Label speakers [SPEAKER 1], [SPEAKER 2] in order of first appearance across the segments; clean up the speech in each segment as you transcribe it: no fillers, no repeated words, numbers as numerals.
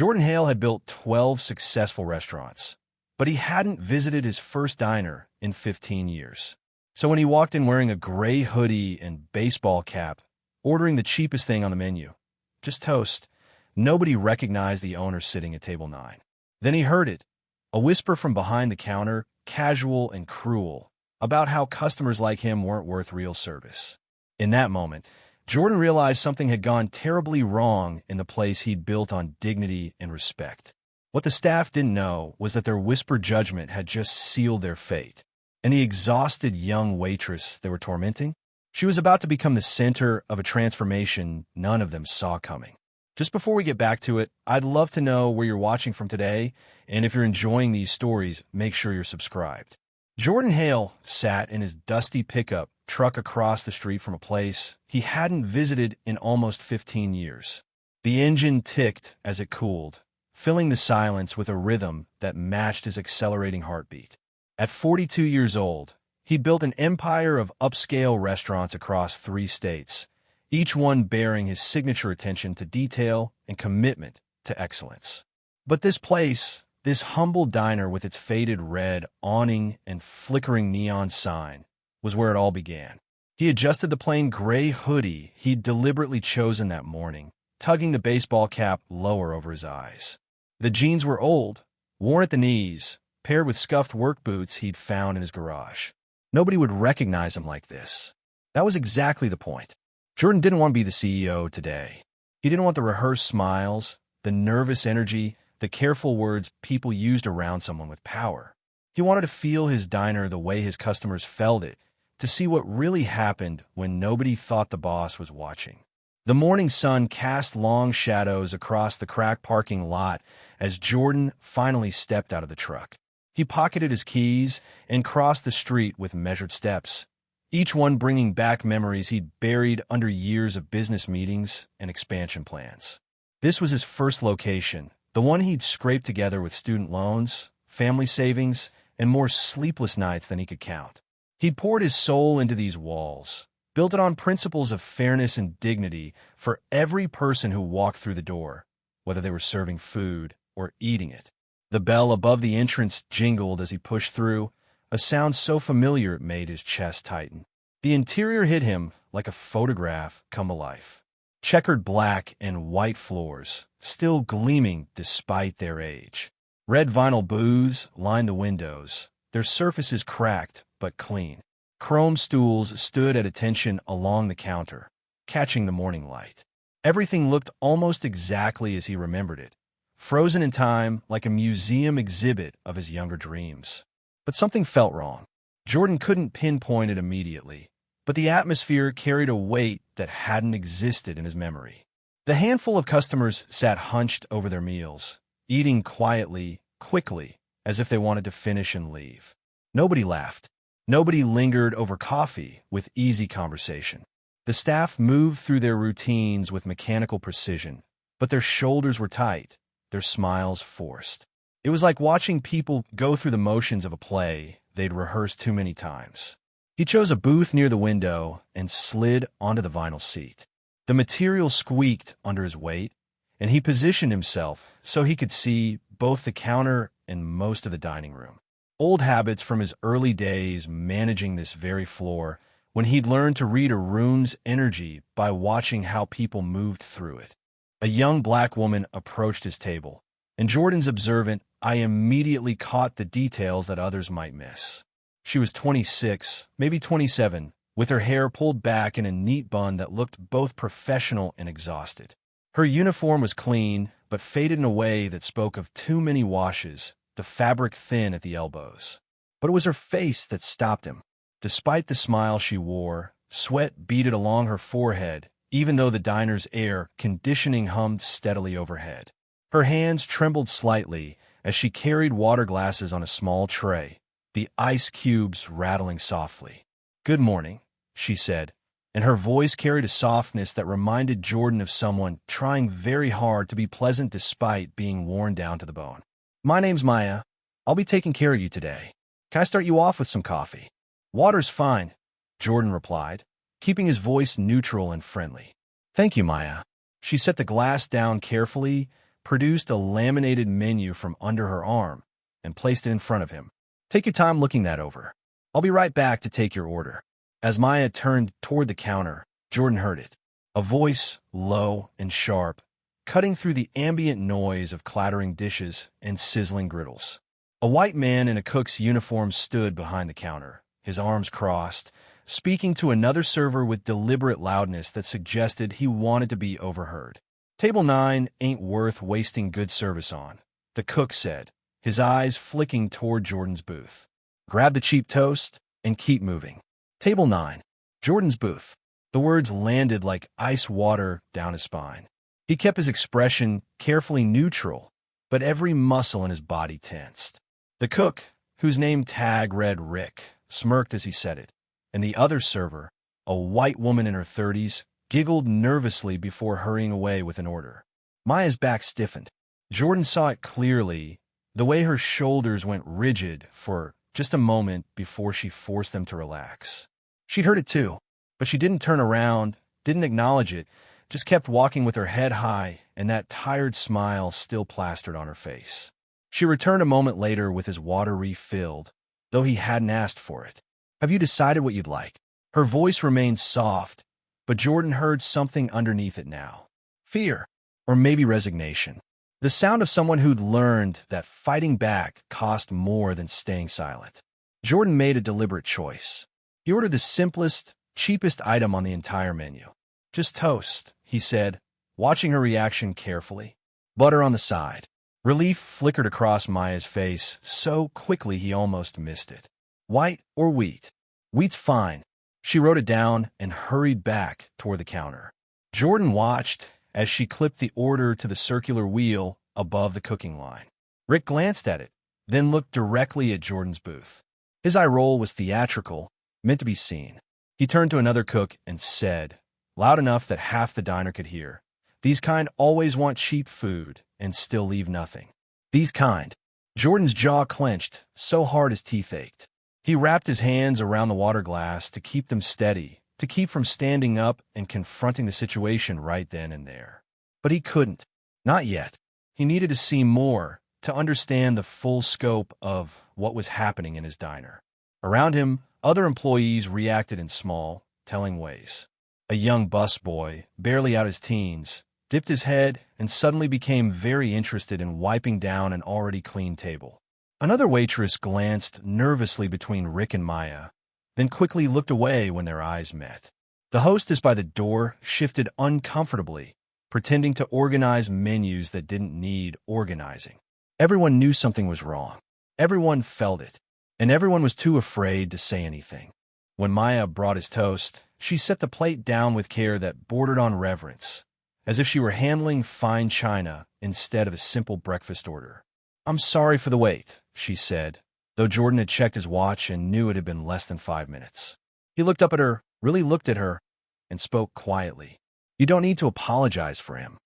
[SPEAKER 1] Jordan Hale had built 12 successful restaurants, but he hadn't visited his first diner in 15 years. So when he walked in wearing a gray hoodie and baseball cap, ordering the cheapest thing on the menu, just toast, nobody recognized the owner sitting at table 9. Then he heard it, a whisper from behind the counter, casual and cruel, about how customers like him weren't worth real service. In that moment, Jordan realized something had gone terribly wrong in the place he'd built on dignity and respect. What the staff didn't know was that their whispered judgment had just sealed their fate. And the exhausted young waitress they were tormenting, she was about to become the center of a transformation none of them saw coming. Just before we get back to it, I'd love to know where you're watching from today, and if you're enjoying these stories, make sure you're subscribed. Jordan Hale sat in his dusty pickup truck across the street from a place he hadn't visited in almost 15 years. The engine ticked as it cooled, filling the silence with a rhythm that matched his accelerating heartbeat. At 42 years old, he built an empire of upscale restaurants across 3 states, each one bearing his signature attention to detail and commitment to excellence. But this place, this humble diner with its faded red awning and flickering neon sign, was where it all began. He adjusted the plain gray hoodie he'd deliberately chosen that morning, tugging the baseball cap lower over his eyes. The jeans were old, worn at the knees, paired with scuffed work boots he'd found in his garage. Nobody would recognize him like this. That was exactly the point. Jordan didn't want to be the CEO today. He didn't want the rehearsed smiles, the nervous energy, the careful words people used around someone with power. He wanted to feel his diner the way his customers felt it, to see what really happened when nobody thought the boss was watching. The morning sun cast long shadows across the cracked parking lot as Jordan finally stepped out of the truck. He pocketed his keys and crossed the street with measured steps, each one bringing back memories he'd buried under years of business meetings and expansion plans. This was his first location, the one he'd scraped together with student loans, family savings, and more sleepless nights than he could count. He'd poured his soul into these walls, built it on principles of fairness and dignity for every person who walked through the door, whether they were serving food or eating it. The bell above the entrance jingled as he pushed through, a sound so familiar it made his chest tighten. The interior hit him like a photograph come to life. Checkered black and white floors, still gleaming despite their age. Red vinyl booths lined the windows, their surfaces cracked but clean. Chrome stools stood at attention along the counter, catching the morning light. Everything looked almost exactly as he remembered it, frozen in time like a museum exhibit of his younger dreams. But something felt wrong. Jordan couldn't pinpoint it immediately, but the atmosphere carried a weight that hadn't existed in his memory. The handful of customers sat hunched over their meals, eating quietly, quickly, as if they wanted to finish and leave. Nobody laughed. Nobody lingered over coffee with easy conversation. The staff moved through their routines with mechanical precision, but their shoulders were tight, their smiles forced. It was like watching people go through the motions of a play they'd rehearsed too many times. He chose a booth near the window and slid onto the vinyl seat. The material squeaked under his weight, and he positioned himself so he could see both the counter and most of the dining room. Old habits from his early days managing this very floor, when he'd learned to read a room's energy by watching how people moved through it. A young black woman approached his table, and Jordan's observant eye immediately caught the details that others might miss. She was 26, maybe 27, with her hair pulled back in a neat bun that looked both professional and exhausted. Her uniform was clean, but faded in a way that spoke of too many washes, the fabric thin at the elbows. But it was her face that stopped him. Despite the smile she wore, sweat beaded along her forehead, even though the diner's air conditioning hummed steadily overhead. Her hands trembled slightly as she carried water glasses on a small tray, the ice cubes rattling softly. "Good morning," she said, and her voice carried a softness that reminded Jordan of someone trying very hard to be pleasant despite being worn down to the bone. "My name's Maya. I'll be taking care of you today. Can I start you off with some coffee?" "Water's fine," Jordan replied, keeping his voice neutral and friendly. "Thank you, Maya." She set the glass down carefully, produced a laminated menu from under her arm and placed it in front of him. "Take your time looking that over. I'll be right back to take your order." As Maya turned toward the counter, Jordan heard it. A voice, low and sharp, cutting through the ambient noise of clattering dishes and sizzling griddles. A white man in a cook's uniform stood behind the counter, his arms crossed, speaking to another server with deliberate loudness that suggested he wanted to be overheard. "Table 9 ain't worth wasting good service on," the cook said, his eyes flicking toward Jordan's booth. "Grab the cheap toast and keep moving." "Table 9. Jordan's booth." The words landed like ice water down his spine. He kept his expression carefully neutral, but every muscle in his body tensed. The cook, whose name tag read Rick, smirked as he said it, and the other server, a white woman in her 30s, giggled nervously before hurrying away with an order. Maya's back stiffened. Jordan saw it clearly, the way her shoulders went rigid for just a moment before she forced them to relax. She'd heard it too, but she didn't turn around, didn't acknowledge it, just kept walking with her head high and that tired smile still plastered on her face. She returned a moment later with his water refilled, though he hadn't asked for it. "Have you decided what you'd like?" Her voice remained soft, but Jordan heard something underneath it now. Fear, or maybe resignation. The sound of someone who'd learned that fighting back cost more than staying silent. Jordan made a deliberate choice. He ordered the simplest, cheapest item on the entire menu. "Just toast," he said, watching her reaction carefully. "Butter on the side." Relief flickered across Maya's face so quickly he almost missed it. "White or wheat?" "Wheat's fine." She wrote it down and hurried back toward the counter. Jordan watched as she clipped the order to the circular wheel above the cooking line. Rick glanced at it, then looked directly at Jordan's booth. His eye roll was theatrical, meant to be seen. He turned to another cook and said, loud enough that half the diner could hear, "These kind always want cheap food and still leave nothing. These kind." Jordan's jaw clenched so hard his teeth ached. He wrapped his hands around the water glass to keep them steady, to keep from standing up and confronting the situation right then and there. But he couldn't. Not yet. He needed to see more, to understand the full scope of what was happening in his diner. Around him, other employees reacted in small, telling ways. A young busboy, barely out his teens, dipped his head and suddenly became very interested in wiping down an already clean table. Another waitress glanced nervously between Rick and Maya, then quickly looked away when their eyes met. The hostess by the door shifted uncomfortably, pretending to organize menus that didn't need organizing. Everyone knew something was wrong. Everyone felt it, and everyone was too afraid to say anything. When Maya brought his toast, she set the plate down with care that bordered on reverence, as if she were handling fine china instead of a simple breakfast order. "I'm sorry for the wait," she said, though Jordan had checked his watch and knew it had been less than 5 minutes. He looked up at her, really looked at her, and spoke quietly. "You don't need to apologize for him."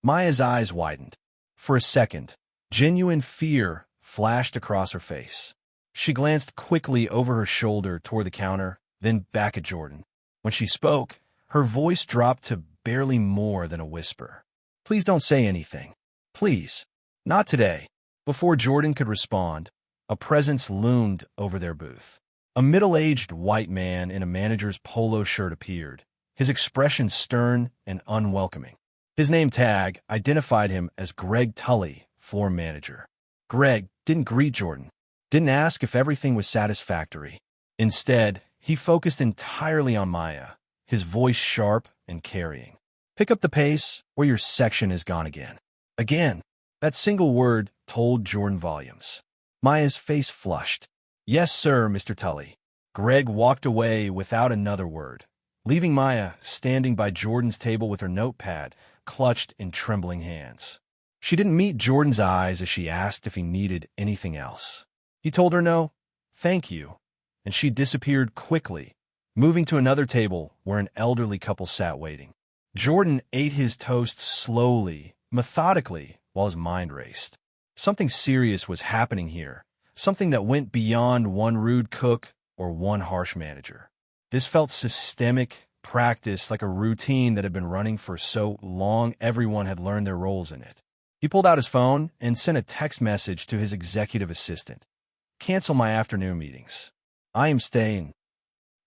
[SPEAKER 1] Maya's eyes widened. For a second, genuine fear flashed across her face. She glanced quickly over her shoulder toward the counter, then back at Jordan. When she spoke, her voice dropped to barely more than a whisper. "Please don't say anything. Please. Not today." Before Jordan could respond, a presence loomed over their booth. A middle-aged white man in a manager's polo shirt appeared, his expression stern and unwelcoming. His name tag identified him as Greg Tully, floor manager. Greg didn't greet Jordan, didn't ask if everything was satisfactory. Instead, he focused entirely on Maya, his voice sharp and carrying. "Pick up the pace, or your section is gone again." Again, that single word told Jordan volumes. Maya's face flushed. "Yes, sir, Mr. Tully." Greg walked away without another word, leaving Maya standing by Jordan's table with her notepad clutched in trembling hands. She didn't meet Jordan's eyes as she asked if he needed anything else. He told her no, thank you, and she disappeared quickly, moving to another table where an elderly couple sat waiting. Jordan ate his toast slowly, methodically, while his mind raced. Something serious was happening here, something that went beyond one rude cook or one harsh manager. This felt systemic, practice, like a routine that had been running for so long everyone had learned their roles in it. He pulled out his phone and sent a text message to his executive assistant. Cancel my afternoon meetings. I am staying.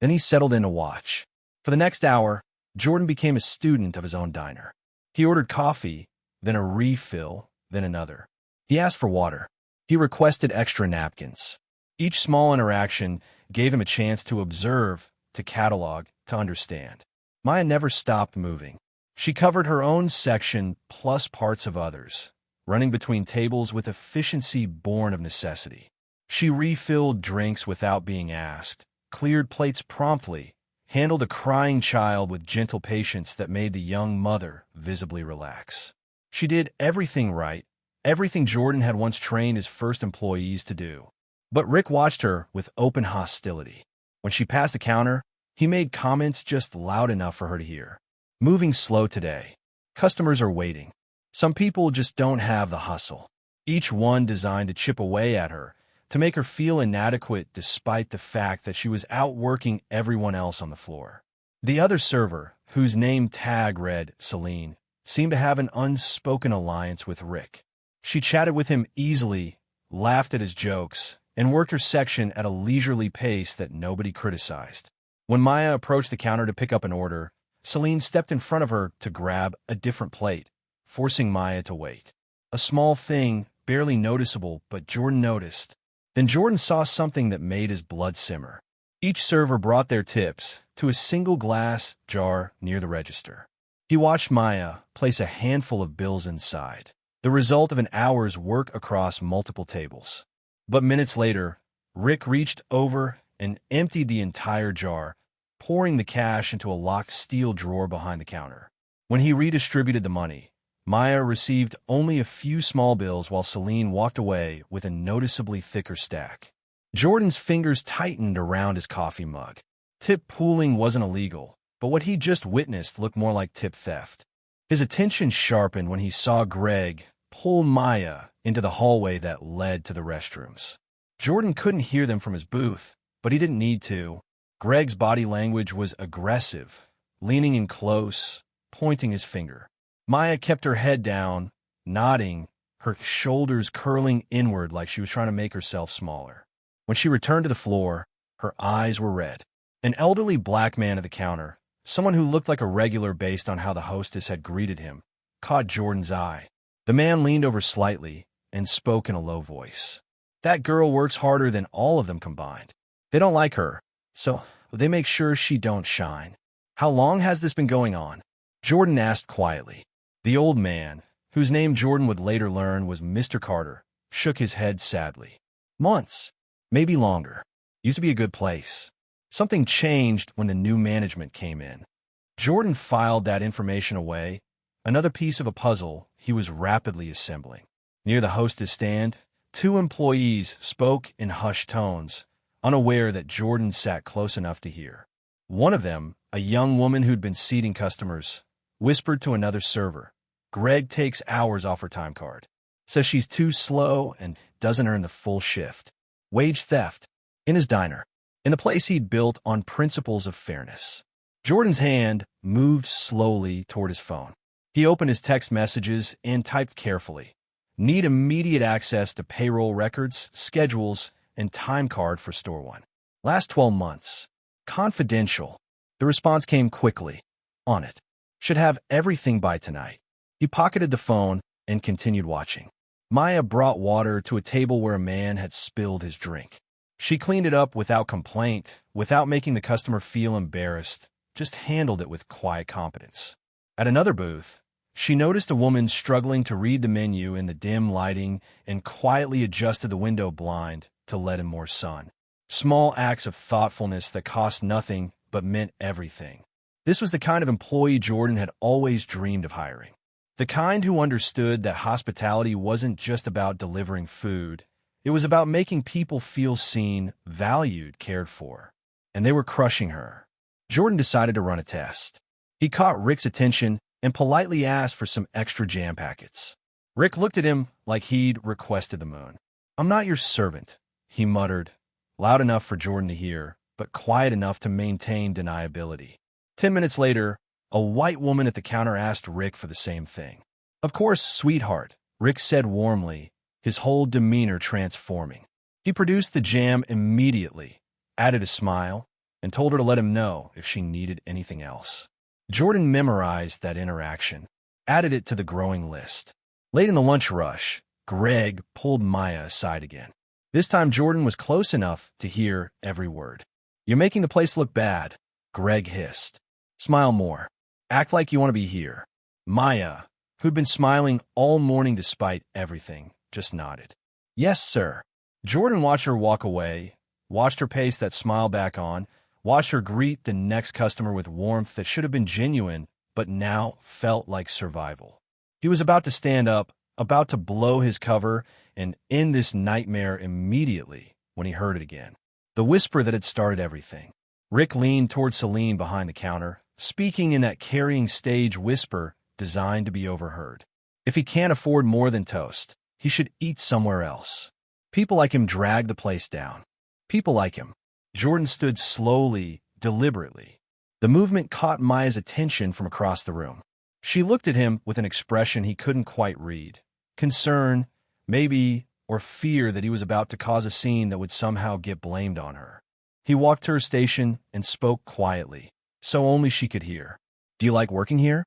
[SPEAKER 1] Then he settled in to watch. For the next hour, Jordan became a student of his own diner. He ordered coffee, then a refill, then another. He asked for water. He requested extra napkins. Each small interaction gave him a chance to observe, to catalog, to understand. Maya never stopped moving. She covered her own section plus parts of others, running between tables with efficiency born of necessity. She refilled drinks without being asked, cleared plates promptly, handled a crying child with gentle patience that made the young mother visibly relax. She did everything right, everything Jordan had once trained his first employees to do. But Rick watched her with open hostility. When she passed the counter, he made comments just loud enough for her to hear. Moving slow today. Customers are waiting. Some people just don't have the hustle. Each one designed to chip away at her, to make her feel inadequate despite the fact that she was outworking everyone else on the floor. The other server, whose name tag read Celine, seemed to have an unspoken alliance with Rick. She chatted with him easily, laughed at his jokes, and worked her section at a leisurely pace that nobody criticized. When Maya approached the counter to pick up an order, Celine stepped in front of her to grab a different plate, forcing Maya to wait. A small thing, barely noticeable, but Jordan noticed. Then Jordan saw something that made his blood simmer. Each server brought their tips to a single glass jar near the register. He watched Maya place a handful of bills inside, the result of an hour's work across multiple tables. But minutes later, Rick reached over and emptied the entire jar, pouring the cash into a locked steel drawer behind the counter. When he redistributed the money, Maya received only a few small bills while Celine walked away with a noticeably thicker stack. Jordan's fingers tightened around his coffee mug. Tip pooling wasn't illegal, but what he just witnessed looked more like tip theft. His attention sharpened when he saw Greg pull Maya into the hallway that led to the restrooms. Jordan couldn't hear them from his booth, but he didn't need to. Greg's body language was aggressive, leaning in close, pointing his finger. Maya kept her head down, nodding, her shoulders curling inward like she was trying to make herself smaller. When she returned to the floor, her eyes were red. An elderly black man at the counter, someone who looked like a regular based on how the hostess had greeted him, caught Jordan's eye. The man leaned over slightly and spoke in a low voice. That girl works harder than all of them combined. They don't like her, so they make sure she don't shine. How long has this been going on? Jordan asked quietly. The old man, whose name Jordan would later learn was Mr. Carter, shook his head sadly. Months, maybe longer. Used to be a good place. Something changed when the new management came in. Jordan filed that information away, another piece of a puzzle he was rapidly assembling. Near the hostess stand, two employees spoke in hushed tones, unaware that Jordan sat close enough to hear. One of them, a young woman who'd been seating customers, whispered to another server, Greg takes hours off her time card. Says she's too slow and doesn't earn the full shift. Wage theft. In his diner. In the place he'd built on principles of fairness. Jordan's hand moved slowly toward his phone. He opened his text messages and typed carefully. Need immediate access to payroll records, schedules, and time card for store one. Last 12 months. Confidential. The response came quickly. On it. Should have everything by tonight. He pocketed the phone and continued watching. Maya brought water to a table where a man had spilled his drink. She cleaned it up without complaint, without making the customer feel embarrassed, just handled it with quiet competence. At another booth, she noticed a woman struggling to read the menu in the dim lighting and quietly adjusted the window blind to let in more sun. Small acts of thoughtfulness that cost nothing but meant everything. This was the kind of employee Jordan had always dreamed of hiring. The kind who understood that hospitality wasn't just about delivering food. It was about making people feel seen, valued, cared for. And they were crushing her. Jordan decided to run a test. He caught Rick's attention and politely asked for some extra jam packets. Rick looked at him like he'd requested the moon. I'm not your servant, he muttered, loud enough for Jordan to hear, but quiet enough to maintain deniability. 10 minutes later, a white woman at the counter asked Rick for the same thing. Of course, sweetheart, Rick said warmly, his whole demeanor transforming. He produced the jam immediately, added a smile, and told her to let him know if she needed anything else. Jordan memorized that interaction, added it to the growing list. Late in the lunch rush, Greg pulled Maya aside again. This time Jordan was close enough to hear every word. "You're making the place look bad," Greg hissed. "Smile more. Act like you want to be here." Maya, who'd been smiling all morning despite everything, just nodded. "Yes, sir." Jordan watched her walk away, watched her paste that smile back on, watched her greet the next customer with warmth that should have been genuine, but now felt like survival. He was about to stand up, about to blow his cover, and end this nightmare immediately when he heard it again. The whisper that had started everything. Rick leaned toward Celine behind the counter, speaking in that carrying stage whisper designed to be overheard. If he can't afford more than toast, he should eat somewhere else. People like him drag the place down. People like him. Jordan stood slowly, deliberately. The movement caught Maya's attention from across the room. She looked at him with an expression he couldn't quite read. Concern, maybe, or fear that he was about to cause a scene that would somehow get blamed on her. He walked to her station and spoke quietly, so only she could hear. "Do you like working here?"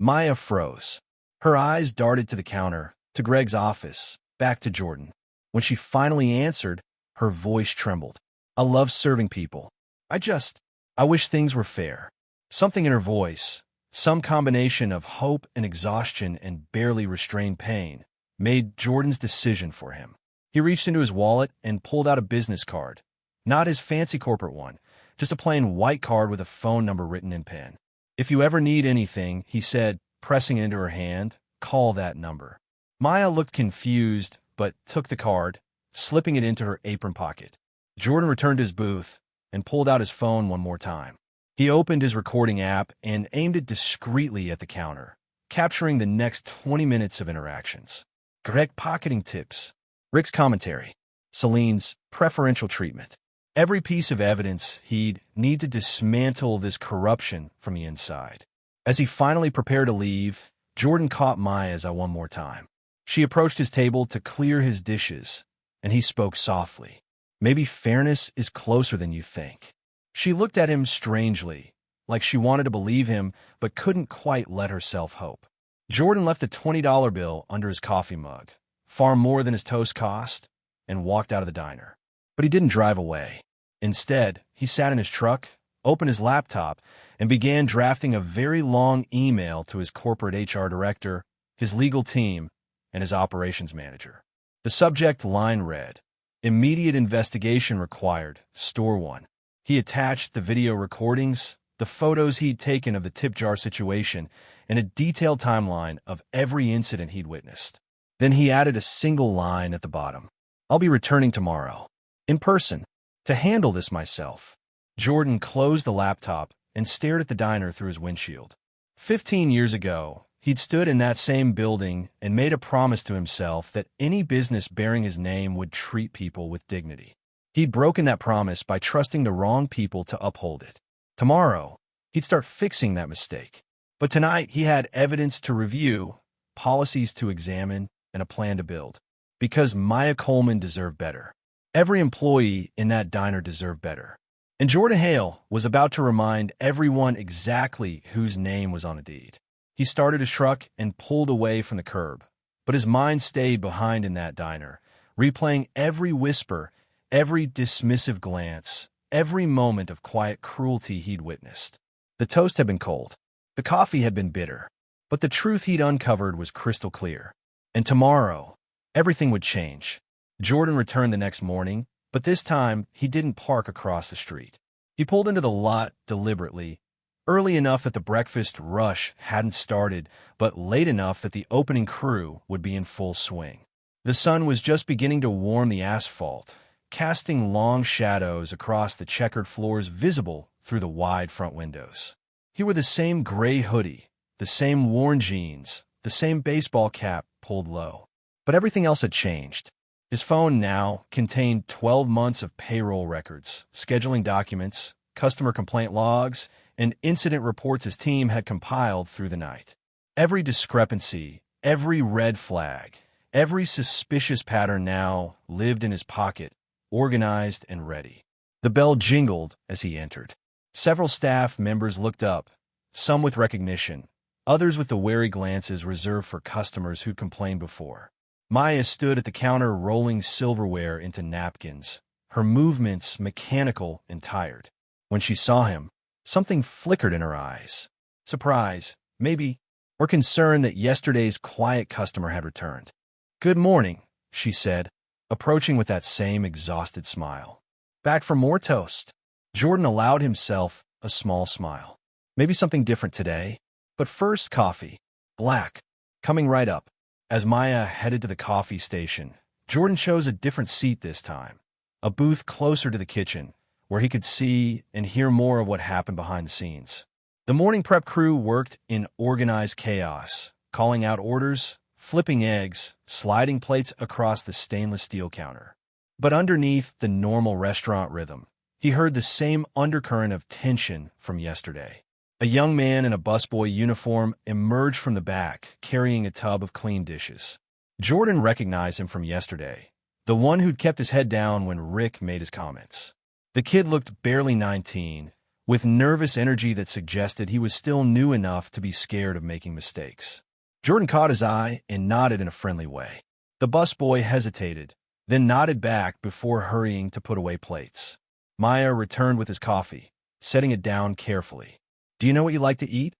[SPEAKER 1] Maya froze. Her eyes darted to the counter, to Greg's office, back to Jordan. When she finally answered, her voice trembled. "I love serving people. I wish things were fair." Something in her voice, some combination of hope and exhaustion and barely restrained pain, made Jordan's decision for him. He reached into his wallet and pulled out a business card. Not his fancy corporate one, just a plain white card with a phone number written in pen. "If you ever need anything," he said, pressing it into her hand, "call that number." Maya looked confused, but took the card, slipping it into her apron pocket. Jordan returned to his booth and pulled out his phone one more time. He opened his recording app and aimed it discreetly at the counter, capturing the next 20 minutes of interactions. Greg pocketing tips, Rick's commentary, Celine's preferential treatment. Every piece of evidence he'd need to dismantle this corruption from the inside. As he finally prepared to leave, Jordan caught Maya's eye one more time. She approached his table to clear his dishes, and he spoke softly. "Maybe fairness is closer than you think." She looked at him strangely, like she wanted to believe him but couldn't quite let herself hope. Jordan left a $20 bill under his coffee mug, far more than his toast cost, and walked out of the diner. But he didn't drive away. Instead, he sat in his truck, opened his laptop, and began drafting a very long email to his corporate HR director, his legal team, and his operations manager. The subject line read, "Immediate investigation required, Store 1." He attached the video recordings, the photos he'd taken of the tip jar situation, and a detailed timeline of every incident he'd witnessed. Then he added a single line at the bottom. "I'll be returning tomorrow, in person, to handle this myself." Jordan closed the laptop and stared at the diner through his windshield. 15 years ago, he'd stood in that same building and made a promise to himself that any business bearing his name would treat people with dignity. He'd broken that promise by trusting the wrong people to uphold it. Tomorrow, he'd start fixing that mistake. But tonight, he had evidence to review, policies to examine, and a plan to build. Because Maya Coleman deserved better. Every employee in that diner deserved better. And Jordan Hale was about to remind everyone exactly whose name was on the deed. He started his truck and pulled away from the curb, but his mind stayed behind in that diner, replaying every whisper, every dismissive glance, every moment of quiet cruelty he'd witnessed. The toast had been cold. The coffee had been bitter. But the truth he'd uncovered was crystal clear. And tomorrow, everything would change. Jordan returned the next morning, but this time he didn't park across the street. He pulled into the lot deliberately, early enough that the breakfast rush hadn't started, but late enough that the opening crew would be in full swing. The sun was just beginning to warm the asphalt, casting long shadows across the checkered floors visible through the wide front windows. He wore the same gray hoodie, the same worn jeans, the same baseball cap pulled low. But everything else had changed. His phone now contained 12 months of payroll records, scheduling documents, customer complaint logs, and incident reports his team had compiled through the night. Every discrepancy, every red flag, Every suspicious pattern now lived in his pocket, organized and ready. The bell jingled as he entered. Several staff members looked up, some with recognition, others with the wary glances reserved for customers who complained before. Maya stood at the counter rolling silverware into napkins, her movements mechanical and tired. When she saw him, something flickered in her eyes. Surprise, maybe, or concern that yesterday's quiet customer had returned. "Good morning," she said, approaching with that same exhausted smile. "Back for more toast?" Jordan allowed himself a small smile. Maybe something different today, but first coffee. Black, coming right up. As Maya headed to the coffee station, Jordan chose a different seat this time, a booth closer to the kitchen, where he could see and hear more of what happened behind the scenes. The morning prep crew worked in organized chaos, calling out orders, flipping eggs, sliding plates across the stainless steel counter. But underneath the normal restaurant rhythm, he heard the same undercurrent of tension from yesterday. A young man in a busboy uniform emerged from the back, carrying a tub of clean dishes. Jordan recognized him from yesterday, the one who'd kept his head down when Rick made his comments. The kid looked barely 19, with nervous energy that suggested he was still new enough to be scared of making mistakes. Jordan caught his eye and nodded in a friendly way. The busboy hesitated, then nodded back before hurrying to put away plates. Maya returned with his coffee, setting it down carefully. "Do you know what you like to eat?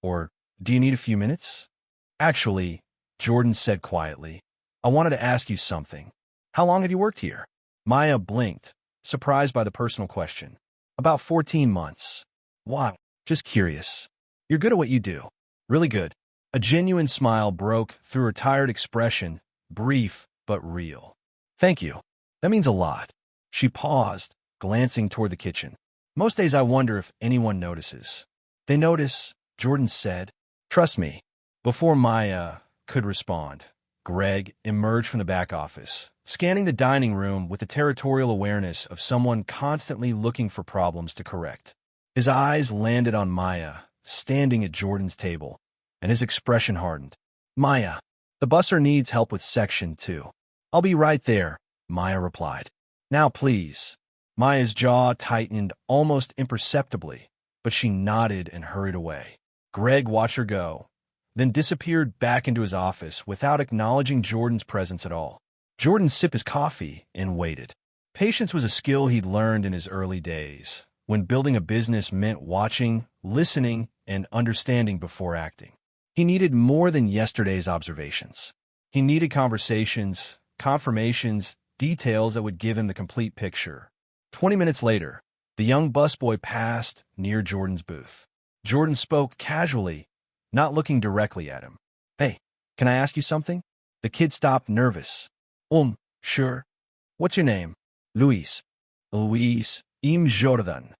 [SPEAKER 1] Or do you need a few minutes?" "Actually," Jordan said quietly, "I wanted to ask you something. How long have you worked here?" Maya blinked, surprised by the personal question. "About 14 months. Why? Just curious. You're good at what you do. Really good." A genuine smile broke through her tired expression, brief but real. "Thank you. That means a lot." She paused, glancing toward the kitchen. "Most days I wonder if anyone notices." "They notice," Jordan said. "Trust me." Before Maya could respond, Greg emerged from the back office, scanning the dining room with the territorial awareness of someone constantly looking for problems to correct. His eyes landed on Maya, standing at Jordan's table, and his expression hardened. "Maya, the busser needs help with Section 2. "I'll be right there," Maya replied. "Now, please." Maya's jaw tightened almost imperceptibly, but she nodded and hurried away. Greg watched her go, then disappeared back into his office without acknowledging Jordan's presence at all. Jordan sipped his coffee and waited. Patience was a skill he'd learned in his early days, when building a business meant watching, listening, and understanding before acting. He needed more than yesterday's observations. He needed conversations, confirmations, details that would give him the complete picture. 20 minutes later, the young busboy passed near Jordan's booth. Jordan spoke casually, not looking directly at him. "Hey, can I ask you something?" The kid stopped, nervous. Sure. What's your name?" "Luis." "Luis M. Jordan."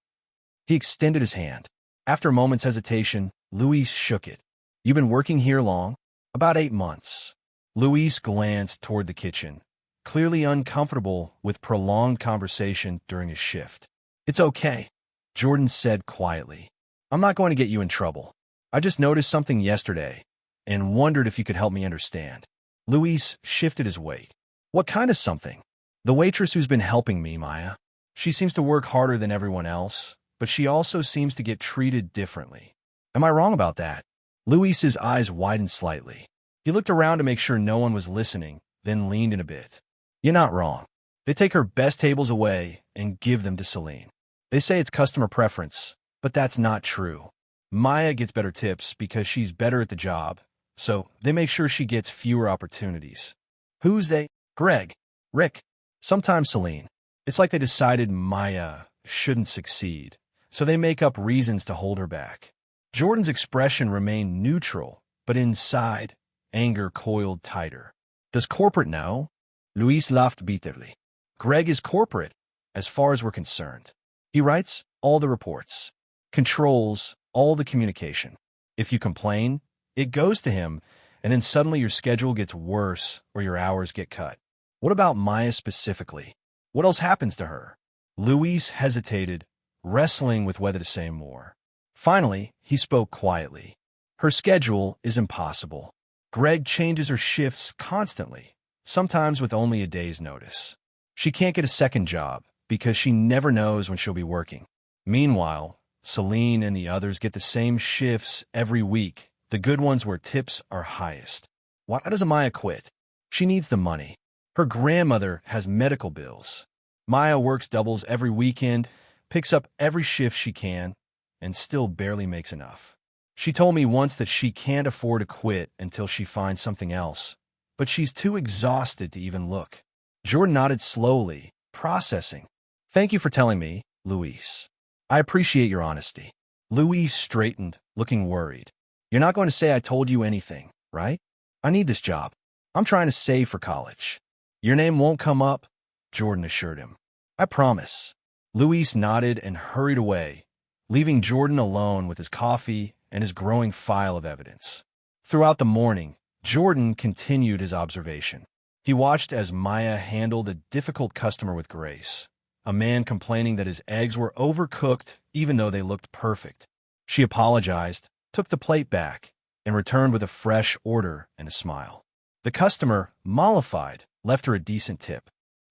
[SPEAKER 1] He extended his hand. After a moment's hesitation, Luis shook it. "You've been working here long?" "About 8 months." Luis glanced toward the kitchen, clearly uncomfortable with prolonged conversation during his shift. "It's okay," Jordan said quietly. "I'm not going to get you in trouble. I just noticed something yesterday and wondered if you could help me understand." Luis shifted his weight. "What kind of something?" "The waitress who's been helping me, Maya. She seems to work harder than everyone else, but she also seems to get treated differently. Am I wrong about that?" Luis's eyes widened slightly. He looked around to make sure no one was listening, then leaned in a bit. "You're not wrong. They take her best tables away and give them to Celine. They say it's customer preference, but that's not true. Maya gets better tips because she's better at the job, so they make sure she gets fewer opportunities." "Who's they?" "Greg, Rick, sometimes Celine. It's like they decided Maya shouldn't succeed, so they make up reasons to hold her back." Jordan's expression remained neutral, but inside, anger coiled tighter. "Does corporate know?" Luis laughed bitterly. "Greg is corporate, as far as we're concerned. He writes all the reports, controls all the communication. If you complain, it goes to him, and then suddenly your schedule gets worse or your hours get cut." "What about Maya specifically? What else happens to her?" Luis hesitated, wrestling with whether to say more. Finally, he spoke quietly. "Her schedule is impossible. Greg changes her shifts constantly, sometimes with only a day's notice. She can't get a second job because she never knows when she'll be working. Meanwhile, Celine and the others get the same shifts every week, the good ones where tips are highest. Why does Maya quit? She needs the money. Her grandmother has medical bills. Maya works doubles every weekend, picks up every shift she can, and still barely makes enough. She told me once that she can't afford to quit until she finds something else, but she's too exhausted to even look. Jordan nodded slowly, processing. Thank you for telling me, Luis. I appreciate your honesty. Luis straightened, looking worried. You're not going to say I told you anything, right? I need this job. I'm trying to save for college. Your name won't come up, Jordan assured him. I promise. Luis nodded and hurried away, leaving Jordan alone with his coffee and his growing file of evidence. Throughout the morning, Jordan continued his observation. He watched as Maya handled a difficult customer with grace, a man complaining that his eggs were overcooked even though they looked perfect. She apologized, took the plate back, and returned with a fresh order and a smile. The customer, mollified, left her a decent tip.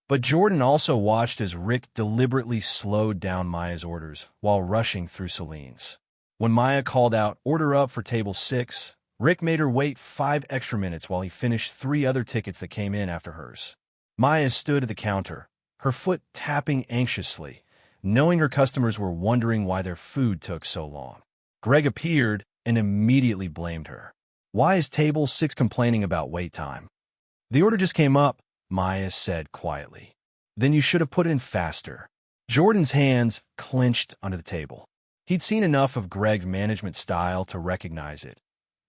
[SPEAKER 1] But Jordan also watched as Rick deliberately slowed down Maya's orders while rushing through Celine's. When Maya called out, "Order up for table 6, Rick made her wait 5 extra minutes while he finished 3 other tickets that came in after hers. Maya stood at the counter, her foot tapping anxiously, knowing her customers were wondering why their food took so long. Greg appeared and immediately blamed her. Why is table 6 complaining about wait time? The order just came up, Maya said quietly. Then you should have put it in faster. Jordan's hands clenched under the table. He'd seen enough of Greg's management style to recognize it.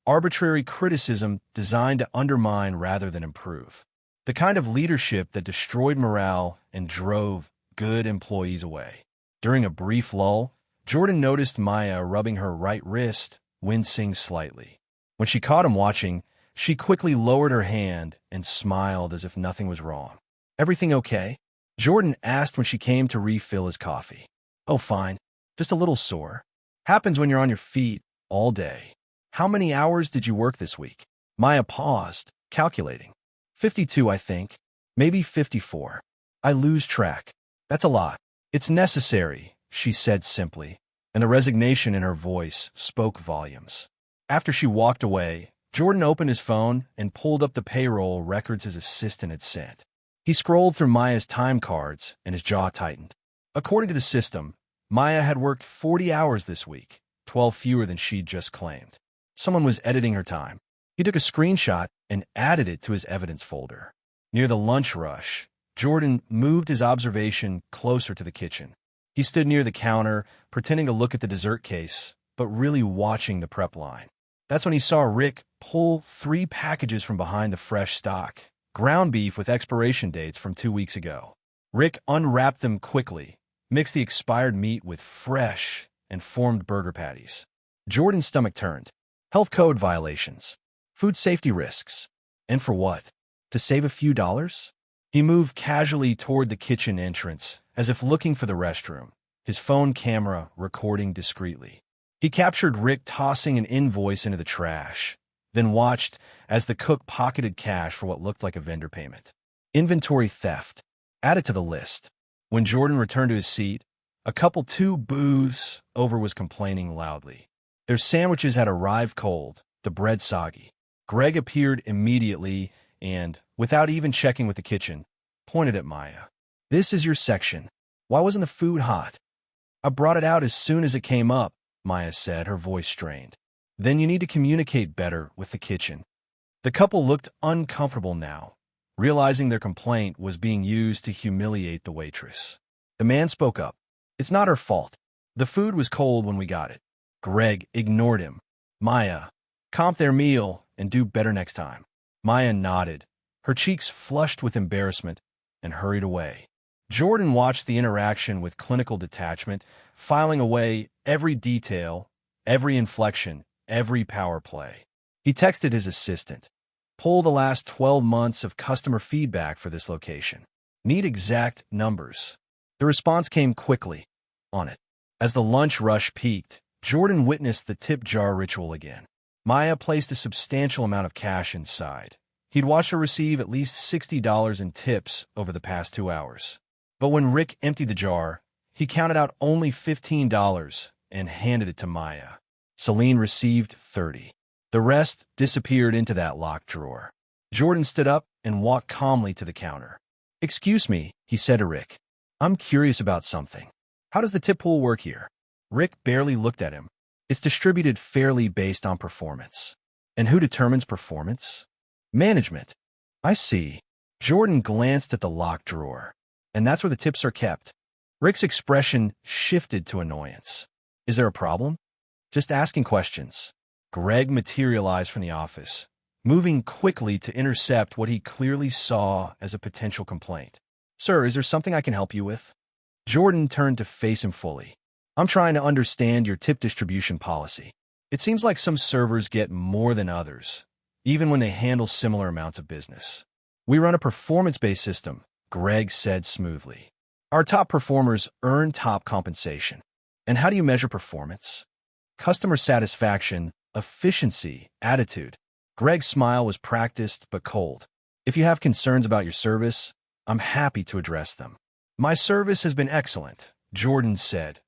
[SPEAKER 1] Arbitrary criticism designed to undermine rather than improve. The kind of leadership that destroyed morale and drove good employees away. During a brief lull, Jordan noticed Maya rubbing her right wrist, wincing slightly. When she caught him watching, she quickly lowered her hand and smiled as if nothing was wrong. Everything okay? Jordan asked when she came to refill his coffee. Oh, fine. Just a little sore. Happens when you're on your feet all day. How many hours did you work this week? Maya paused, calculating. 52, I think. Maybe 54. I lose track. That's a lot. It's necessary, she said simply, and the resignation in her voice spoke volumes. After she walked away, Jordan opened his phone and pulled up the payroll records his assistant had sent. He scrolled through Maya's time cards and his jaw tightened. According to the system, Maya had worked 40 hours this week, 12 fewer than she'd just claimed. Someone was editing her time. He took a screenshot and added it to his evidence folder. Near the lunch rush, Jordan moved his observation closer to the kitchen. He stood near the counter, pretending to look at the dessert case, but really watching the prep line. That's when he saw Rick pull 3 packages from behind the fresh stock, ground beef with expiration dates from 2 weeks ago. Rick unwrapped them quickly, mixed the expired meat with fresh and formed burger patties. Jordan's stomach turned. Health code violations. Food safety risks. And for what? To save a few dollars? He moved casually toward the kitchen entrance, as if looking for the restroom, his phone camera recording discreetly. He captured Rick tossing an invoice into the trash, then watched as the cook pocketed cash for what looked like a vendor payment. Inventory theft. Added to the list. When Jordan returned to his seat, a couple 2 booths over was complaining loudly. Their sandwiches had arrived cold, the bread soggy. Greg appeared immediately and, without even checking with the kitchen, pointed at Maya. This is your section. Why wasn't the food hot? I brought it out as soon as it came up, Maya said, her voice strained. Then you need to communicate better with the kitchen. The couple looked uncomfortable now, realizing their complaint was being used to humiliate the waitress. The man spoke up. It's not her fault. The food was cold when we got it. Greg ignored him. Maya, comp their meal and do better next time. Maya nodded, her cheeks flushed with embarrassment, and hurried away. Jordan watched the interaction with clinical detachment, filing away every detail, every inflection, every power play. He texted his assistant. Pull the last 12 months of customer feedback for this location. Need exact numbers. The response came quickly. On it. As the lunch rush peaked, Jordan witnessed the tip jar ritual again. Maya placed a substantial amount of cash inside. He'd watched her receive at least $60 in tips over the past 2 hours. But when Rick emptied the jar, he counted out only $15 and handed it to Maya. Celine received $30. The rest disappeared into that locked drawer. Jordan stood up and walked calmly to the counter. "Excuse me," he said to Rick. "I'm curious about something. How does the tip pool work here?" Rick barely looked at him. "It's distributed fairly based on performance." "And who determines performance?" "Management." "I see." Jordan glanced at the locked drawer. "And that's where the tips are kept." Rick's expression shifted to annoyance. "Is there a problem?" "Just asking questions." Greg materialized from the office, moving quickly to intercept what he clearly saw as a potential complaint. "Sir, is there something I can help you with?" Jordan turned to face him fully. "I'm trying to understand your tip distribution policy. It seems like some servers get more than others, even when they handle similar amounts of business." "We run a performance-based system," Greg said smoothly. "Our top performers earn top compensation." "And how do you measure performance?" "Customer satisfaction, efficiency, attitude." Greg's smile was practiced but cold. "If you have concerns about your service, I'm happy to address them." "My service has been excellent," Jordan said,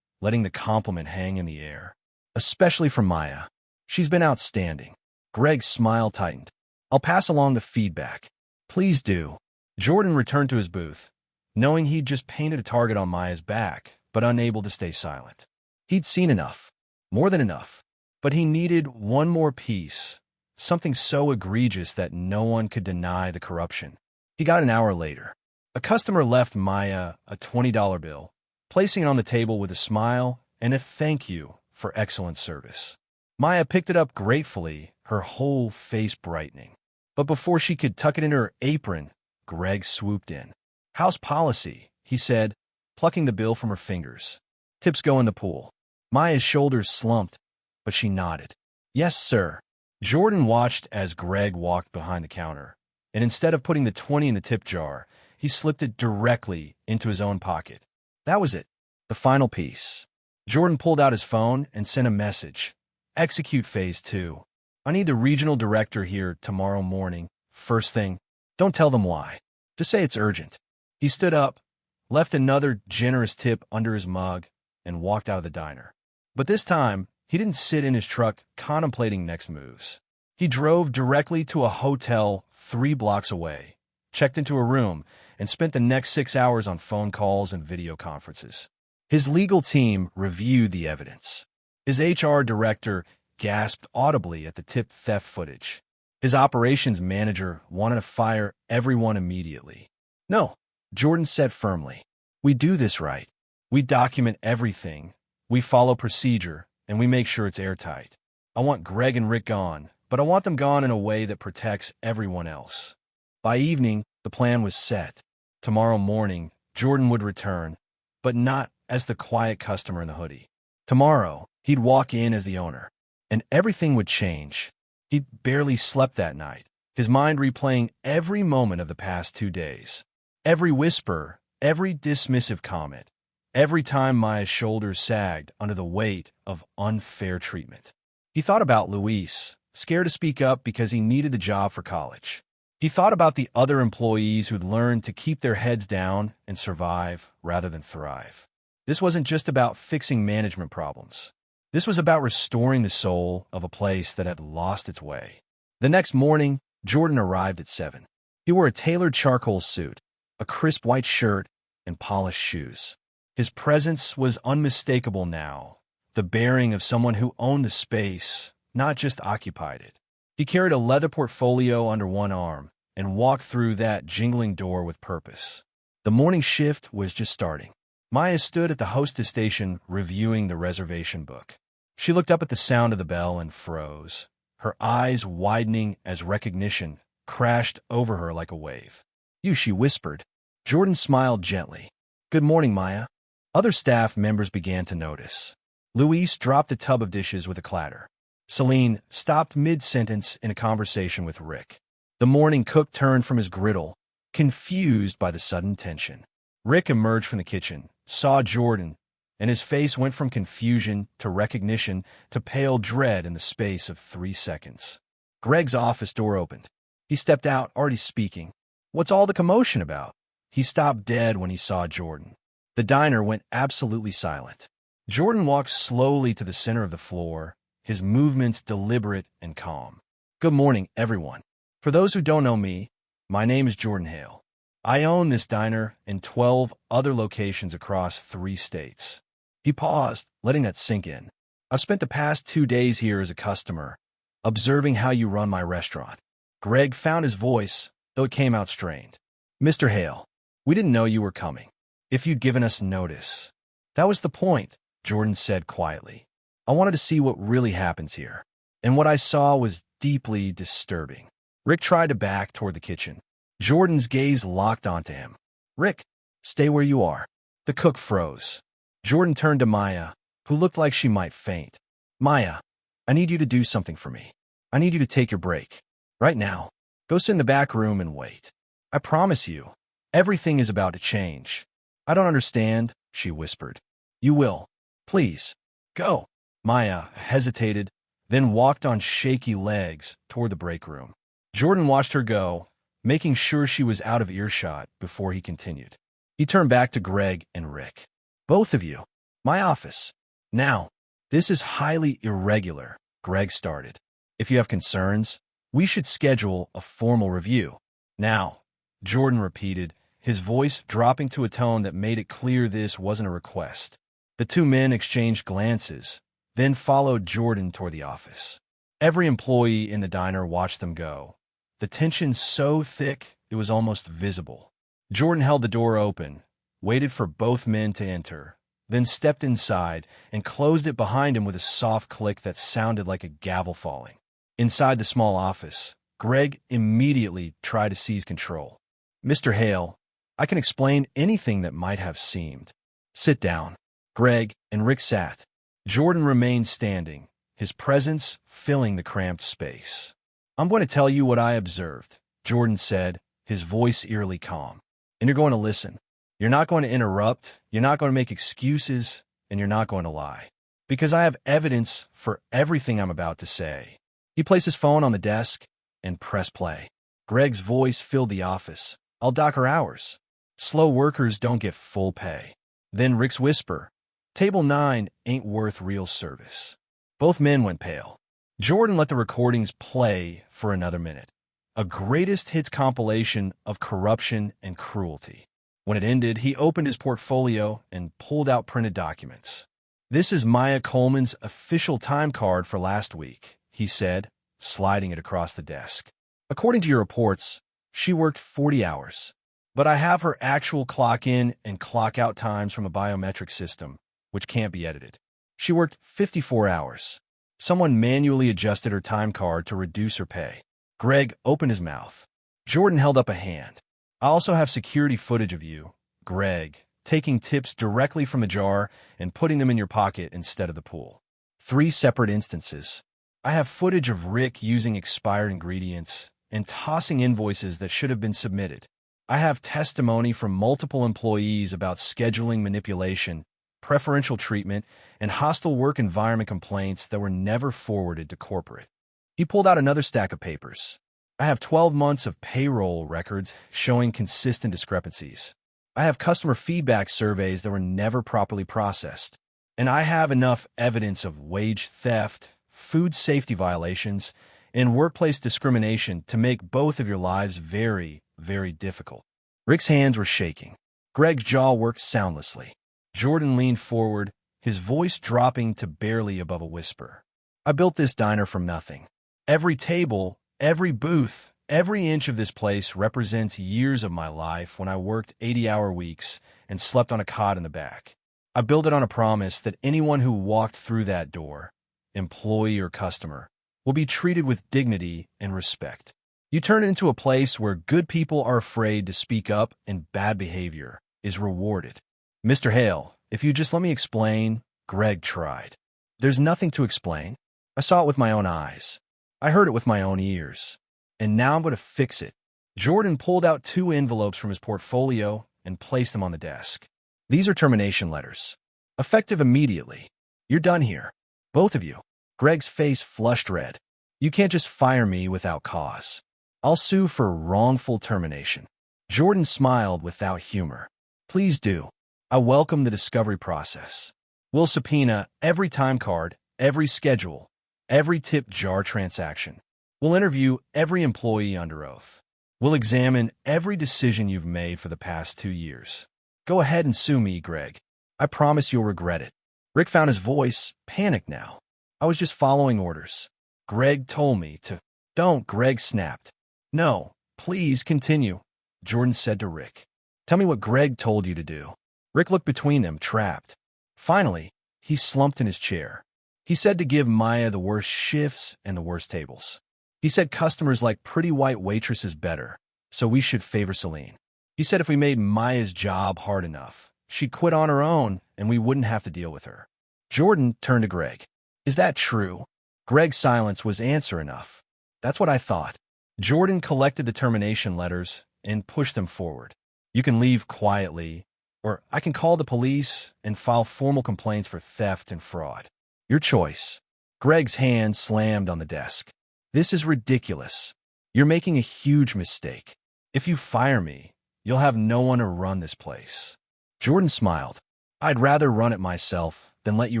[SPEAKER 1] letting the compliment hang in the air. "Especially from Maya. She's been outstanding." Greg's smile tightened. "I'll pass along the feedback." "Please do." Jordan returned to his booth, knowing he'd just painted a target on Maya's back, but unable to stay silent. He'd seen enough. More than enough. But he needed one more piece, something so egregious that no one could deny the corruption. He got an hour later. A customer left Maya a $20 bill, placing it on the table with a smile and a thank you for excellent service. Maya picked it up gratefully, her whole face brightening. But before she could tuck it in her apron, Greg swooped in. "House policy," he said, plucking the bill from her fingers. "Tips go in the pool." Maya's shoulders slumped, but she nodded. "Yes, sir." Jordan watched as Greg walked behind the counter, and instead of putting the 20 in the tip jar, he slipped it directly into his own pocket. That was it. The final piece. Jordan pulled out his phone and sent a message. "Execute phase 2. I need the regional director here tomorrow morning, first thing. Don't tell them why. Just say it's urgent." He stood up, left another generous tip under his mug, and walked out of the diner. But this time, he didn't sit in his truck contemplating next moves. He drove directly to a hotel 3 blocks away, checked into a room, and spent the next 6 hours on phone calls and video conferences. His legal team reviewed the evidence. His HR director gasped audibly at the tip theft footage. His operations manager wanted to fire everyone immediately. "No," Jordan said firmly. "We do this right. We document everything. We follow procedure, and we make sure it's airtight. I want Greg and Rick gone, but I want them gone in a way that protects everyone else." By evening, the plan was set. Tomorrow morning, Jordan would return, but not as the quiet customer in the hoodie. Tomorrow, he'd walk in as the owner, and everything would change. He'd barely slept that night, his mind replaying every moment of the past 2 days. Every whisper, every dismissive comment, every time Maya's shoulders sagged under the weight of unfair treatment. He thought about Luis, scared to speak up because he needed the job for college. He thought about the other employees who'd learned to keep their heads down and survive rather than thrive. This wasn't just about fixing management problems. This was about restoring the soul of a place that had lost its way. The next morning, Jordan arrived at 7. He wore a tailored charcoal suit, a crisp white shirt, and polished shoes. His presence was unmistakable now, the bearing of someone who owned the space, not just occupied it. He carried a leather portfolio under one arm and walked through that jingling door with purpose. The morning shift was just starting. Maya stood at the hostess station reviewing the reservation book. She looked up at the sound of the bell and froze, her eyes widening as recognition crashed over her like a wave. "You," she whispered. Jordan smiled gently. "Good morning, Maya." Other staff members began to notice. Luis dropped a tub of dishes with a clatter. Celine stopped mid-sentence in a conversation with Rick. The morning cook turned from his griddle, confused by the sudden tension. Rick emerged from the kitchen, saw Jordan, and his face went from confusion to recognition to pale dread in the space of 3 seconds. Greg's office door opened. He stepped out, already speaking. "What's all the commotion about?" He stopped dead when he saw Jordan. The diner went absolutely silent. Jordan walked slowly to the center of the floor, his movements deliberate and calm. "Good morning, everyone. For those who don't know me, my name is Jordan Hale. I own this diner and 12 other locations across 3 states." He paused, letting that sink in. "I've spent the past 2 days here as a customer, observing how you run my restaurant." Greg found his voice, though it came out strained. "Mr. Hale, we didn't know you were coming. If you'd given us notice." "That was the point," Jordan said quietly. "I wanted to see what really happens here. And what I saw was deeply disturbing." Rick tried to back toward the kitchen. Jordan's gaze locked onto him. "Rick, stay where you are." The cook froze. Jordan turned to Maya, who looked like she might faint. "Maya, I need you to do something for me. I need you to take your break. Right now. Go sit in the back room and wait. I promise you, everything is about to change." "I don't understand," she whispered. "You will. Please, go." Maya hesitated, then walked on shaky legs toward the break room. Jordan watched her go, making sure she was out of earshot before he continued. He turned back to Greg and Rick. "Both of you, my office. Now, this is highly irregular," Greg started. "If you have concerns, we should schedule a formal review." "Now," Jordan repeated, his voice dropping to a tone that made it clear this wasn't a request. The 2 men exchanged glances, then followed Jordan toward the office. Every employee in the diner watched them go, the tension so thick it was almost visible. Jordan held the door open, waited for both men to enter, then stepped inside and closed it behind him with a soft click that sounded like a gavel falling. Inside the small office, Greg immediately tried to seize control. "Mr. Hale, I can explain anything that might have seemed." "Sit down." Greg and Rick sat. Jordan remained standing, his presence filling the cramped space. "I'm going to tell you what I observed," Jordan said, his voice eerily calm. "And you're going to listen. You're not going to interrupt, you're not going to make excuses, and you're not going to lie. Because I have evidence for everything I'm about to say." He placed his phone on the desk and pressed play. Greg's voice filled the office. "I'll dock her hours. Slow workers don't get full pay." Then Rick's whisper, "Table 9 ain't worth real service." Both men went pale. Jordan let the recordings play for another minute. A greatest hits compilation of corruption and cruelty. When it ended, he opened his portfolio and pulled out printed documents. "This is Maya Coleman's official time card for last week," he said, sliding it across the desk. "According to your reports, she worked 40 hours. But I have her actual clock-in and clock-out times from a biometric system, which can't be edited. She worked 54 hours. Someone manually adjusted her time card to reduce her pay." Greg opened his mouth. Jordan held up a hand. "I also have security footage of you, Greg, taking tips directly from a jar and putting them in your pocket instead of the pool. 3 separate instances. I have footage of Rick using expired ingredients and tossing invoices that should have been submitted. I have testimony from multiple employees about scheduling manipulation, preferential treatment, and hostile work environment complaints that were never forwarded to corporate." He pulled out another stack of papers. "I have 12 months of payroll records showing consistent discrepancies. I have customer feedback surveys that were never properly processed. And I have enough evidence of wage theft, food safety violations, and workplace discrimination to make both of your lives very, very difficult." Rick's hands were shaking. Greg's jaw worked soundlessly. Jordan leaned forward, his voice dropping to barely above a whisper. "I built this diner from nothing. Every table, every booth, every inch of this place represents years of my life when I worked 80-hour weeks and slept on a cot in the back. I built it on a promise that anyone who walked through that door, employee or customer, will be treated with dignity and respect. You turn it into a place where good people are afraid to speak up and bad behavior is rewarded." "Mr. Hale, if you just let me explain," Greg tried. "There's nothing to explain. I saw it with my own eyes. I heard it with my own ears. And now I'm going to fix it." Jordan pulled out 2 envelopes from his portfolio and placed them on the desk. "These are termination letters. Effective immediately. You're done here. Both of you." Greg's face flushed red. "You can't just fire me without cause." I'll sue for wrongful termination. Jordan smiled without humor. Please do. I welcome the discovery process. We'll subpoena every time card, every schedule, every tip jar transaction. We'll interview every employee under oath. We'll examine every decision you've made for the past 2 years. Go ahead and sue me, Greg. I promise you'll regret it. Rick found his voice, panicked now. I was just following orders. Greg told me to. Don't, Greg snapped. No, please continue, Jordan said to Rick. Tell me what Greg told you to do. Rick looked between them, trapped. Finally, he slumped in his chair. He said to give Maya the worst shifts and the worst tables. He said customers like pretty white waitresses better, so we should favor Celine. He said if we made Maya's job hard enough, she'd quit on her own and we wouldn't have to deal with her. Jordan turned to Greg. Is that true? Greg's silence was answer enough. That's what I thought. Jordan collected the termination letters and pushed them forward. You can leave quietly, or I can call the police and file formal complaints for theft and fraud. Your choice. Greg's hand slammed on the desk. This is ridiculous. You're making a huge mistake. If you fire me, you'll have no one to run this place. Jordan smiled. I'd rather run it myself than let you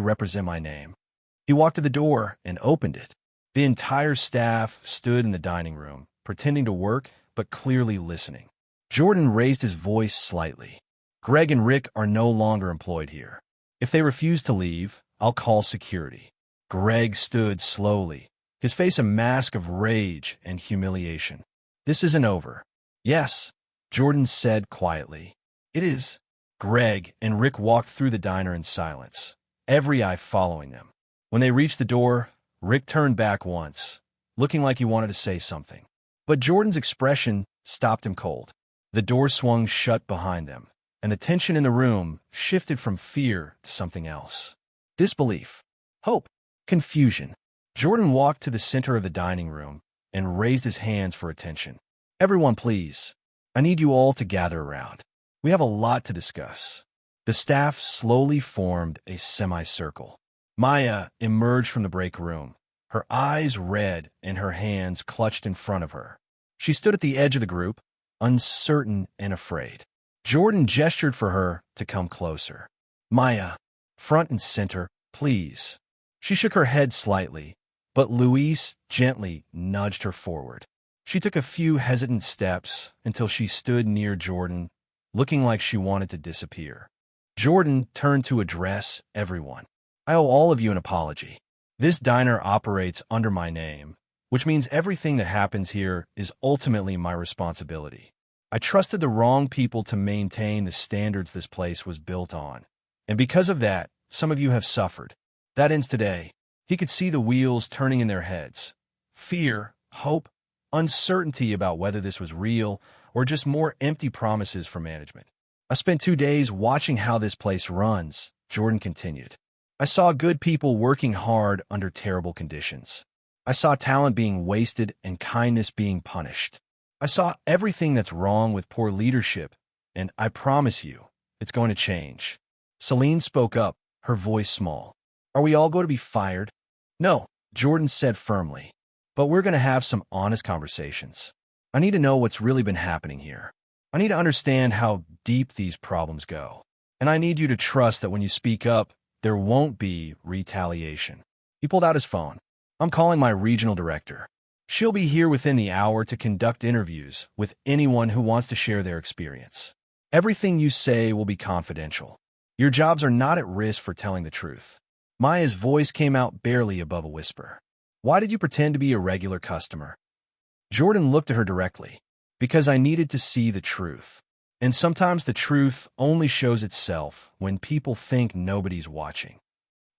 [SPEAKER 1] represent my name. He walked to the door and opened it. The entire staff stood in the dining room, pretending to work, but clearly listening. Jordan raised his voice slightly. Greg and Rick are no longer employed here. If they refuse to leave, I'll call security. Greg stood slowly, his face a mask of rage and humiliation. This isn't over. Yes, Jordan said quietly. It is. Greg and Rick walked through the diner in silence, every eye following them. When they reached the door, Rick turned back once, looking like he wanted to say something. But Jordan's expression stopped him cold. The door swung shut behind them, and the tension in the room shifted from fear to something else. Disbelief, hope, confusion. Jordan walked to the center of the dining room and raised his hands for attention. Everyone, please. I need you all to gather around. We have a lot to discuss. The staff slowly formed a semicircle. Maya emerged from the break room, her eyes red and her hands clutched in front of her. She stood at the edge of the group, uncertain and afraid. Jordan gestured for her to come closer. Maya, front and center, please. She shook her head slightly, but Luis gently nudged her forward. She took a few hesitant steps until she stood near Jordan, looking like she wanted to disappear. Jordan turned to address everyone. I owe all of you an apology. This diner operates under my name, which means everything that happens here is ultimately my responsibility. I trusted the wrong people to maintain the standards this place was built on. And because of that, some of you have suffered. That ends today. He could see the wheels turning in their heads. Fear, hope, uncertainty about whether this was real or just more empty promises from management. I spent 2 days watching how this place runs, Jordan continued. I saw good people working hard under terrible conditions. I saw talent being wasted and kindness being punished. I saw everything that's wrong with poor leadership, and I promise you, it's going to change. Celine spoke up, her voice small. Are we all going to be fired? No, Jordan said firmly. But we're going to have some honest conversations. I need to know what's really been happening here. I need to understand how deep these problems go. And I need you to trust that when you speak up, there won't be retaliation. He pulled out his phone. I'm calling my regional director. She'll be here within the hour to conduct interviews with anyone who wants to share their experience. Everything you say will be confidential. Your jobs are not at risk for telling the truth. Maya's voice came out barely above a whisper. Why did you pretend to be a regular customer? Jordan looked at her directly. Because I needed to see the truth. And sometimes the truth only shows itself when people think nobody's watching.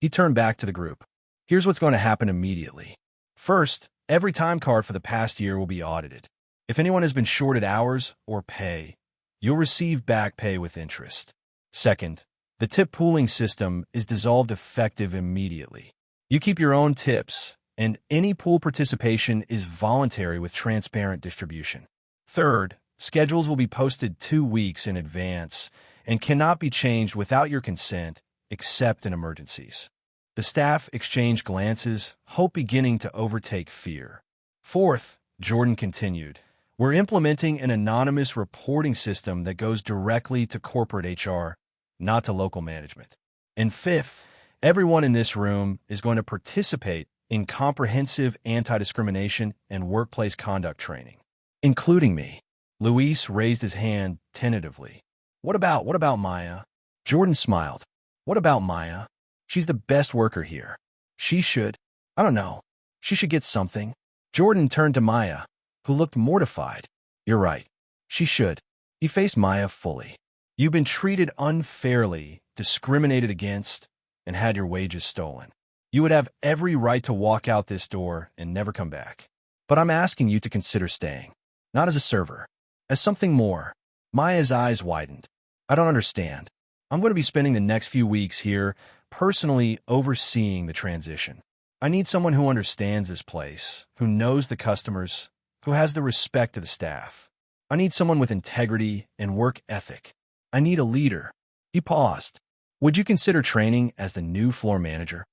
[SPEAKER 1] He turned back to the group. Here's what's going to happen immediately. First, every time card for the past year will be audited. If anyone has been shorted hours or pay, you'll receive back pay with interest. Second, the tip pooling system is dissolved effective immediately. You keep your own tips, and any pool participation is voluntary with transparent distribution. Third, schedules will be posted 2 weeks in advance and cannot be changed without your consent, except in emergencies. The staff exchanged glances, hope beginning to overtake fear. Fourth, Jordan continued, We're implementing an anonymous reporting system that goes directly to corporate HR, not to local management. And fifth, everyone in this room is going to participate in comprehensive anti-discrimination and workplace conduct training, including me. Luis raised his hand tentatively. What about Maya? Jordan smiled. What about Maya? She's the best worker here. She should, I don't know, she should get something. Jordan turned to Maya, who looked mortified. You're right. She should. He faced Maya fully. You've been treated unfairly, discriminated against, and had your wages stolen. You would have every right to walk out this door and never come back. But I'm asking you to consider staying. Not as a server, as something more. Maya's eyes widened. I don't understand. I'm going to be spending the next few weeks here personally overseeing the transition. I need someone who understands this place, who knows the customers, who has the respect of the staff. I need someone with integrity and work ethic. I need a leader. He paused. Would you consider training as the new floor manager?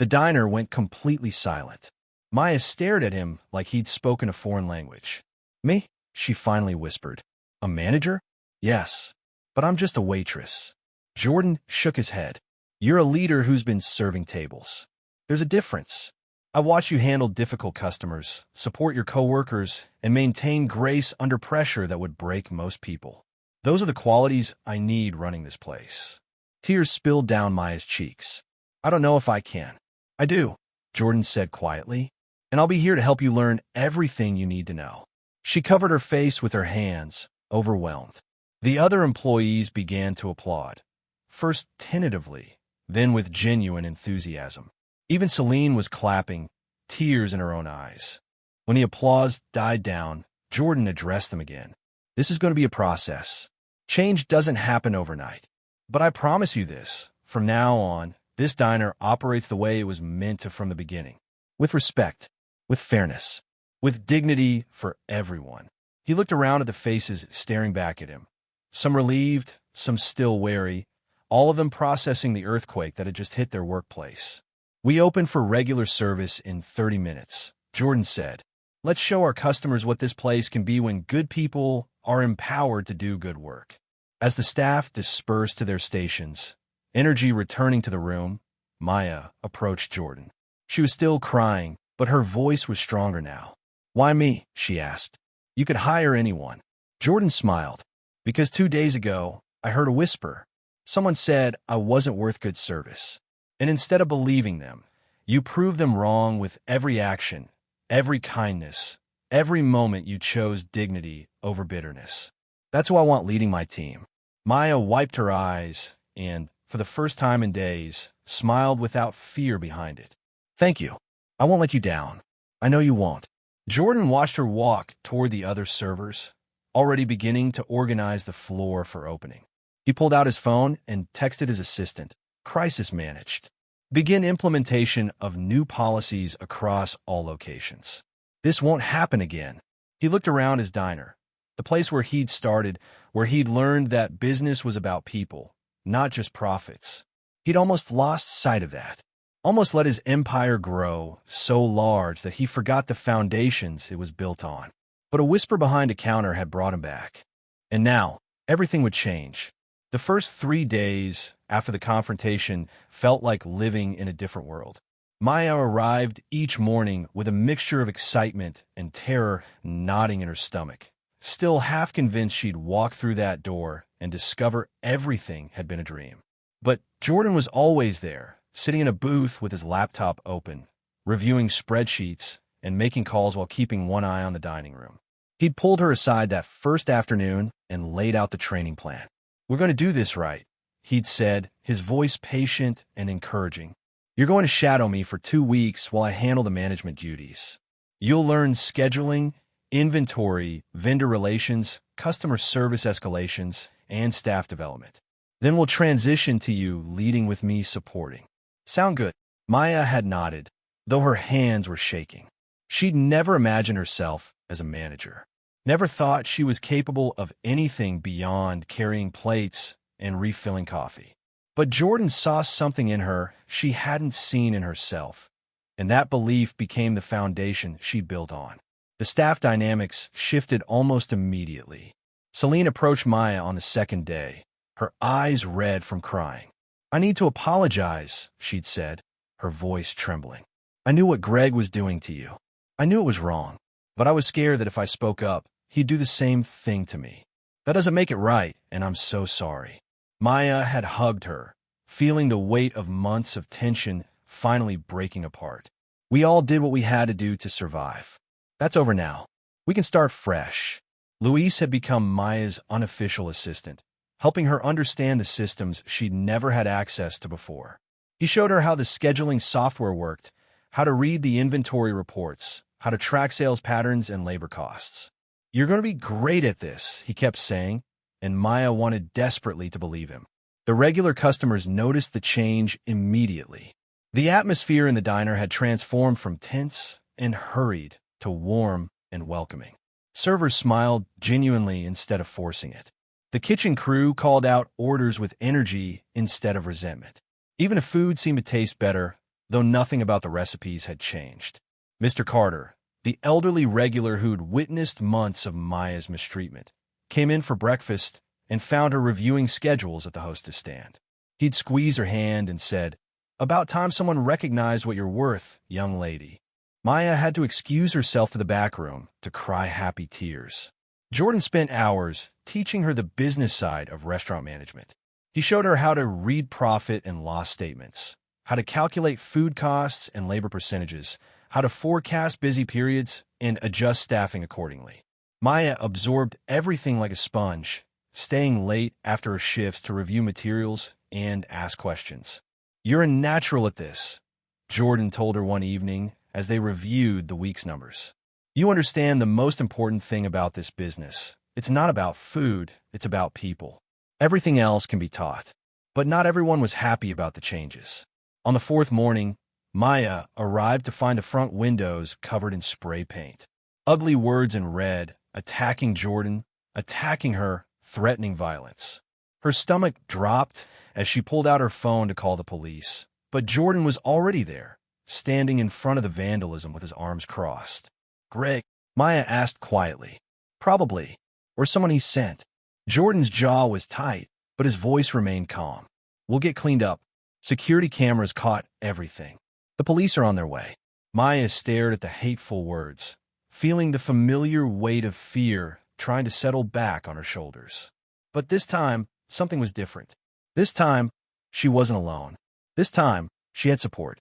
[SPEAKER 1] The diner went completely silent. Maya stared at him like he'd spoken a foreign language. Me? She finally whispered. A manager? Yes, but I'm just a waitress. Jordan shook his head. You're a leader who's been serving tables. There's a difference. I watch you handle difficult customers, support your coworkers, and maintain grace under pressure that would break most people. Those are the qualities I need running this place. Tears spilled down Maya's cheeks. I don't know if I can. I do, Jordan said quietly, and I'll be here to help you learn everything you need to know. She covered her face with her hands, overwhelmed. The other employees began to applaud, first tentatively, then with genuine enthusiasm. Even Celine was clapping, tears in her own eyes. When the applause died down, Jordan addressed them again. This is going to be a process. Change doesn't happen overnight. But I promise you this, from now on, this diner operates the way it was meant to from the beginning. With respect, with fairness, with dignity for everyone. He looked around at the faces staring back at him. Some relieved, some still wary, all of them processing the earthquake that had just hit their workplace. We open for regular service in 30 minutes, Jordan said. Let's show our customers what this place can be when good people are empowered to do good work. As the staff dispersed to their stations, energy returning to the room, Maya approached Jordan. She was still crying, but her voice was stronger now. Why me? She asked. You could hire anyone. Jordan smiled. Because 2 days ago, I heard a whisper. Someone said I wasn't worth good service. And instead of believing them, you proved them wrong with every action, every kindness, every moment you chose dignity over bitterness. That's who I want leading my team. Maya wiped her eyes and, for the first time in days, smiled without fear behind it. Thank you. I won't let you down. I know you won't. Jordan watched her walk toward the other servers, already beginning to organize the floor for opening. He pulled out his phone and texted his assistant, crisis managed. Begin implementation of new policies across all locations. This won't happen again. He looked around his diner, the place where he'd started, where he'd learned that business was about people, not just profits. He'd almost lost sight of that, almost let his empire grow so large that he forgot the foundations it was built on. But a whisper behind a counter had brought him back. And now, everything would change. The first 3 days after the confrontation felt like living in a different world. Maya arrived each morning with a mixture of excitement and terror knotting in her stomach, still half convinced she'd walk through that door and discover everything had been a dream. But Jordan was always there, sitting in a booth with his laptop open, reviewing spreadsheets and making calls while keeping one eye on the dining room. He'd pulled her aside that first afternoon and laid out the training plan. We're going to do this right, he'd said, his voice patient and encouraging. You're going to shadow me for 2 weeks while I handle the management duties. You'll learn scheduling, inventory, vendor relations, customer service escalations, and staff development. Then we'll transition to you leading with me supporting. Sound good? Maya had nodded, though her hands were shaking. She'd never imagined herself as a manager. Never thought she was capable of anything beyond carrying plates and refilling coffee. But Jordan saw something in her she hadn't seen in herself, and that belief became the foundation she built on. The staff dynamics shifted almost immediately. Celine approached Maya on the second day, her eyes red from crying. "I need to apologize," she'd said, her voice trembling. "I knew what Greg was doing to you. I knew it was wrong, but I was scared that if I spoke up, he'd do the same thing to me. That doesn't make it right, and I'm so sorry." Maya had hugged her, feeling the weight of months of tension finally breaking apart. "We all did what we had to do to survive. That's over now. We can start fresh." Luis had become Maya's unofficial assistant, helping her understand the systems she'd never had access to before. He showed her how the scheduling software worked, how to read the inventory reports, how to track sales patterns and labor costs. "You're going to be great at this," he kept saying, and Maya wanted desperately to believe him. The regular customers noticed the change immediately. The atmosphere in the diner had transformed from tense and hurried to warm and welcoming. Servers smiled genuinely instead of forcing it. The kitchen crew called out orders with energy instead of resentment. Even the food seemed to taste better, though nothing about the recipes had changed. Mr. Carter, the elderly regular who'd witnessed months of Maya's mistreatment, came in for breakfast and found her reviewing schedules at the hostess stand. He'd squeeze her hand and said, "About time someone recognized what you're worth, young lady." Maya had to excuse herself to the back room to cry happy tears. Jordan spent hours teaching her the business side of restaurant management. He showed her how to read profit and loss statements, how to calculate food costs and labor percentages, how to forecast busy periods and adjust staffing accordingly. Maya absorbed everything like a sponge, staying late after her shifts to review materials and ask questions. "You're a natural at this," Jordan told her one evening as they reviewed the week's numbers. "You understand the most important thing about this business. It's not about food, it's about people. Everything else can be taught." But not everyone was happy about the changes. On the fourth morning, Maya arrived to find the front windows covered in spray paint. Ugly words in red, attacking Jordan, attacking her, threatening violence. Her stomach dropped as she pulled out her phone to call the police. But Jordan was already there, standing in front of the vandalism with his arms crossed. "Greg?" Maya asked quietly. "Probably. Or someone he sent." Jordan's jaw was tight, but his voice remained calm. "We'll get cleaned up. Security cameras caught everything. The police are on their way." Maya stared at the hateful words, feeling the familiar weight of fear trying to settle back on her shoulders. But this time, something was different. This time, she wasn't alone. This time, she had support.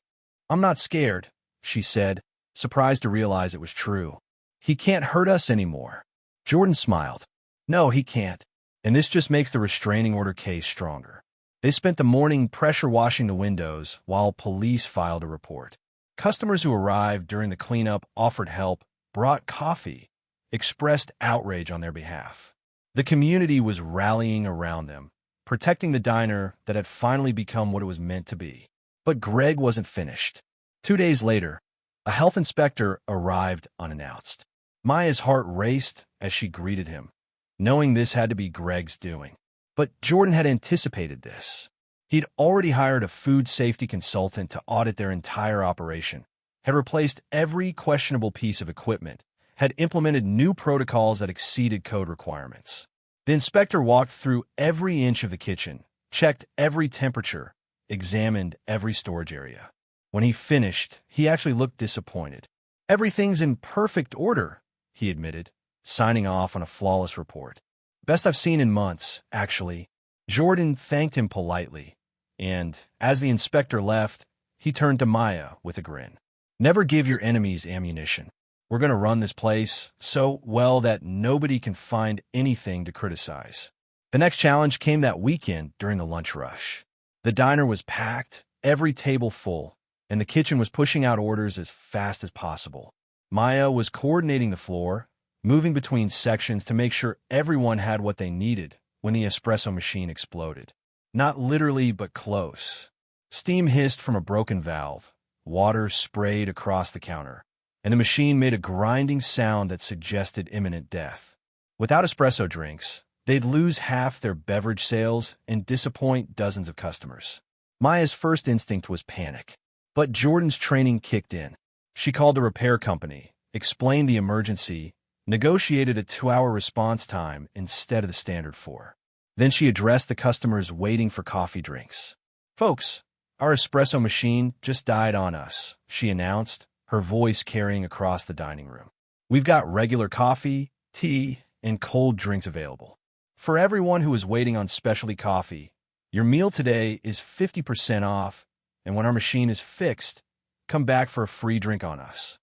[SPEAKER 1] "I'm not scared," she said, surprised to realize it was true. "He can't hurt us anymore." Jordan smiled. "No, he can't. And this just makes the restraining order case stronger." They spent the morning pressure washing the windows while police filed a report. Customers who arrived during the cleanup offered help, brought coffee, expressed outrage on their behalf. The community was rallying around them, protecting the diner that had finally become what it was meant to be. But Greg wasn't finished. 2 days later, a health inspector arrived unannounced. Maya's heart raced as she greeted him, knowing this had to be Greg's doing. But Jordan had anticipated this. He'd already hired a food safety consultant to audit their entire operation, had replaced every questionable piece of equipment, had implemented new protocols that exceeded code requirements. The inspector walked through every inch of the kitchen, checked every temperature, examined every storage area. When he finished, he actually looked disappointed. "Everything's in perfect order," he admitted, signing off on a flawless report. "Best I've seen in months, actually." Jordan thanked him politely, and as the inspector left, he turned to Maya with a grin. "Never give your enemies ammunition. We're going to run this place so well that nobody can find anything to criticize." The next challenge came that weekend during the lunch rush. The diner was packed, every table full, and the kitchen was pushing out orders as fast as possible. Maya was coordinating the floor, moving between sections to make sure everyone had what they needed when the espresso machine exploded. Not literally, but close. Steam hissed from a broken valve, water sprayed across the counter, and the machine made a grinding sound that suggested imminent death. Without espresso drinks, they'd lose half their beverage sales and disappoint dozens of customers. Maya's first instinct was panic, but Jordan's training kicked in. She called the repair company, explained the emergency, negotiated a 2-hour response time instead of the standard 4. Then she addressed the customers waiting for coffee drinks. "Folks, our espresso machine just died on us," she announced, her voice carrying across the dining room. "We've got regular coffee, tea, and cold drinks available. For everyone who is waiting on specialty coffee, your meal today is 50% off, and when our machine is fixed, come back for a free drink on us."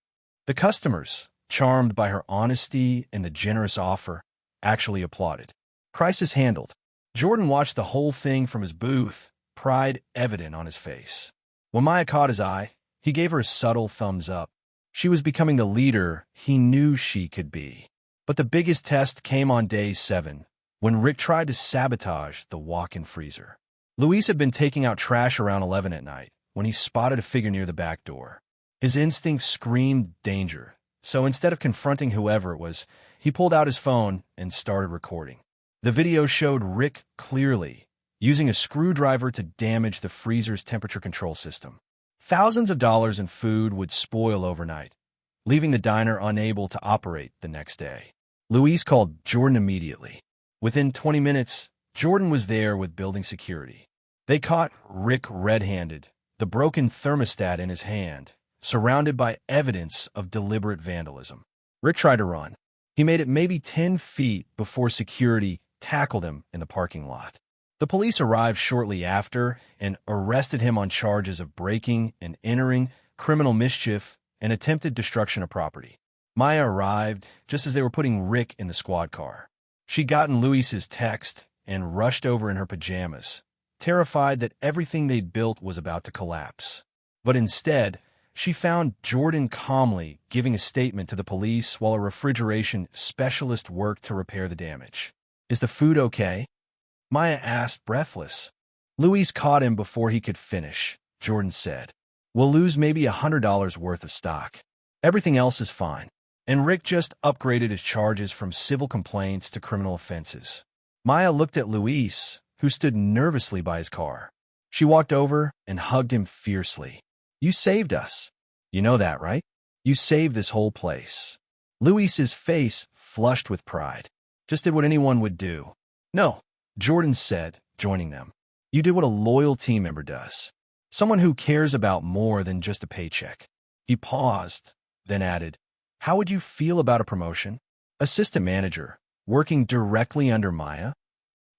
[SPEAKER 1] The customers, charmed by her honesty and the generous offer, actually applauded. Crisis handled. Jordan watched the whole thing from his booth, pride evident on his face. When Maya caught his eye, he gave her a subtle thumbs up. She was becoming the leader he knew she could be. But the biggest test came on day 7, when Rick tried to sabotage the walk-in freezer. Luis had been taking out trash around 11 at night when he spotted a figure near the back door. His instincts screamed danger, so instead of confronting whoever it was, he pulled out his phone and started recording. The video showed Rick clearly, using a screwdriver to damage the freezer's temperature control system. Thousands of dollars in food would spoil overnight, leaving the diner unable to operate the next day. Luis called Jordan immediately. Within 20 minutes, Jordan was there with building security. They caught Rick red-handed, the broken thermostat in his hand, surrounded by evidence of deliberate vandalism. Rick tried to run. He made it maybe 10 feet before security tackled him in the parking lot. The police arrived shortly after and arrested him on charges of breaking and entering, criminal mischief, and attempted destruction of property. Maya arrived just as they were putting Rick in the squad car. She'd gotten Luis's text and rushed over in her pajamas, terrified that everything they'd built was about to collapse. But instead, she found Jordan calmly giving a statement to the police while a refrigeration specialist worked to repair the damage. "Is the food okay?" Maya asked, breathless. Luis caught him before he could finish. Jordan said, "We'll lose maybe $100 worth of stock. Everything else is fine." And Rick just upgraded his charges from civil complaints to criminal offenses. Maya looked at Luis, who stood nervously by his car. She walked over and hugged him fiercely. "You saved us. You know that, right? You saved this whole place." Luis's face flushed with pride. "Just did what anyone would do." "No," Jordan said, joining them. "You did what a loyal team member does. Someone who cares about more than just a paycheck." He paused, then added, "How would you feel about a promotion? Assistant manager, working directly under Maya?"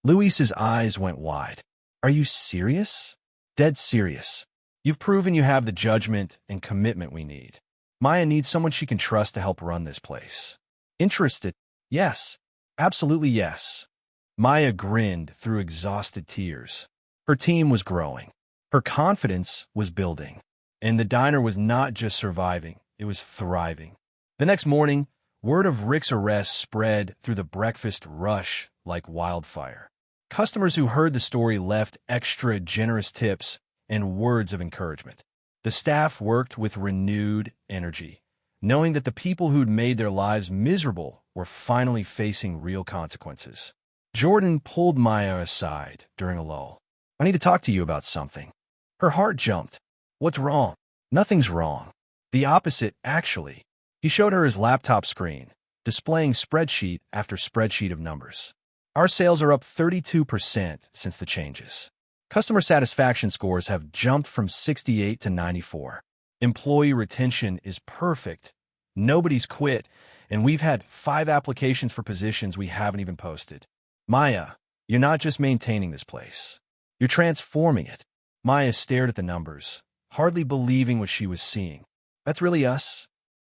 [SPEAKER 1] Luis's eyes went wide. "Are you serious?" "Dead serious. You've proven you have the judgment and commitment we need. Maya needs someone she can trust to help run this place." "Interested? Yes. Absolutely yes." Maya grinned through exhausted tears. Her team was growing. Her confidence was building. And the diner was not just surviving, it was thriving. The next morning, word of Rick's arrest spread through the breakfast rush like wildfire. Customers who heard the story left extra generous tips and words of encouragement. The staff worked with renewed energy, knowing that the people who'd made their lives miserable were finally facing real consequences. Jordan pulled Maya aside during a lull. "I need to talk to you about something." Her heart jumped. "What's wrong?" "Nothing's wrong. The opposite, actually." He showed her his laptop screen, displaying spreadsheet after spreadsheet of numbers. "Our sales are up 32% since the changes. Customer satisfaction scores have jumped from 68 to 94. Employee retention is perfect. Nobody's quit, and we've had 5 applications for positions we haven't even posted. Maya, you're not just maintaining this place. You're transforming it." Maya stared at the numbers, hardly believing what she was seeing. "That's really us.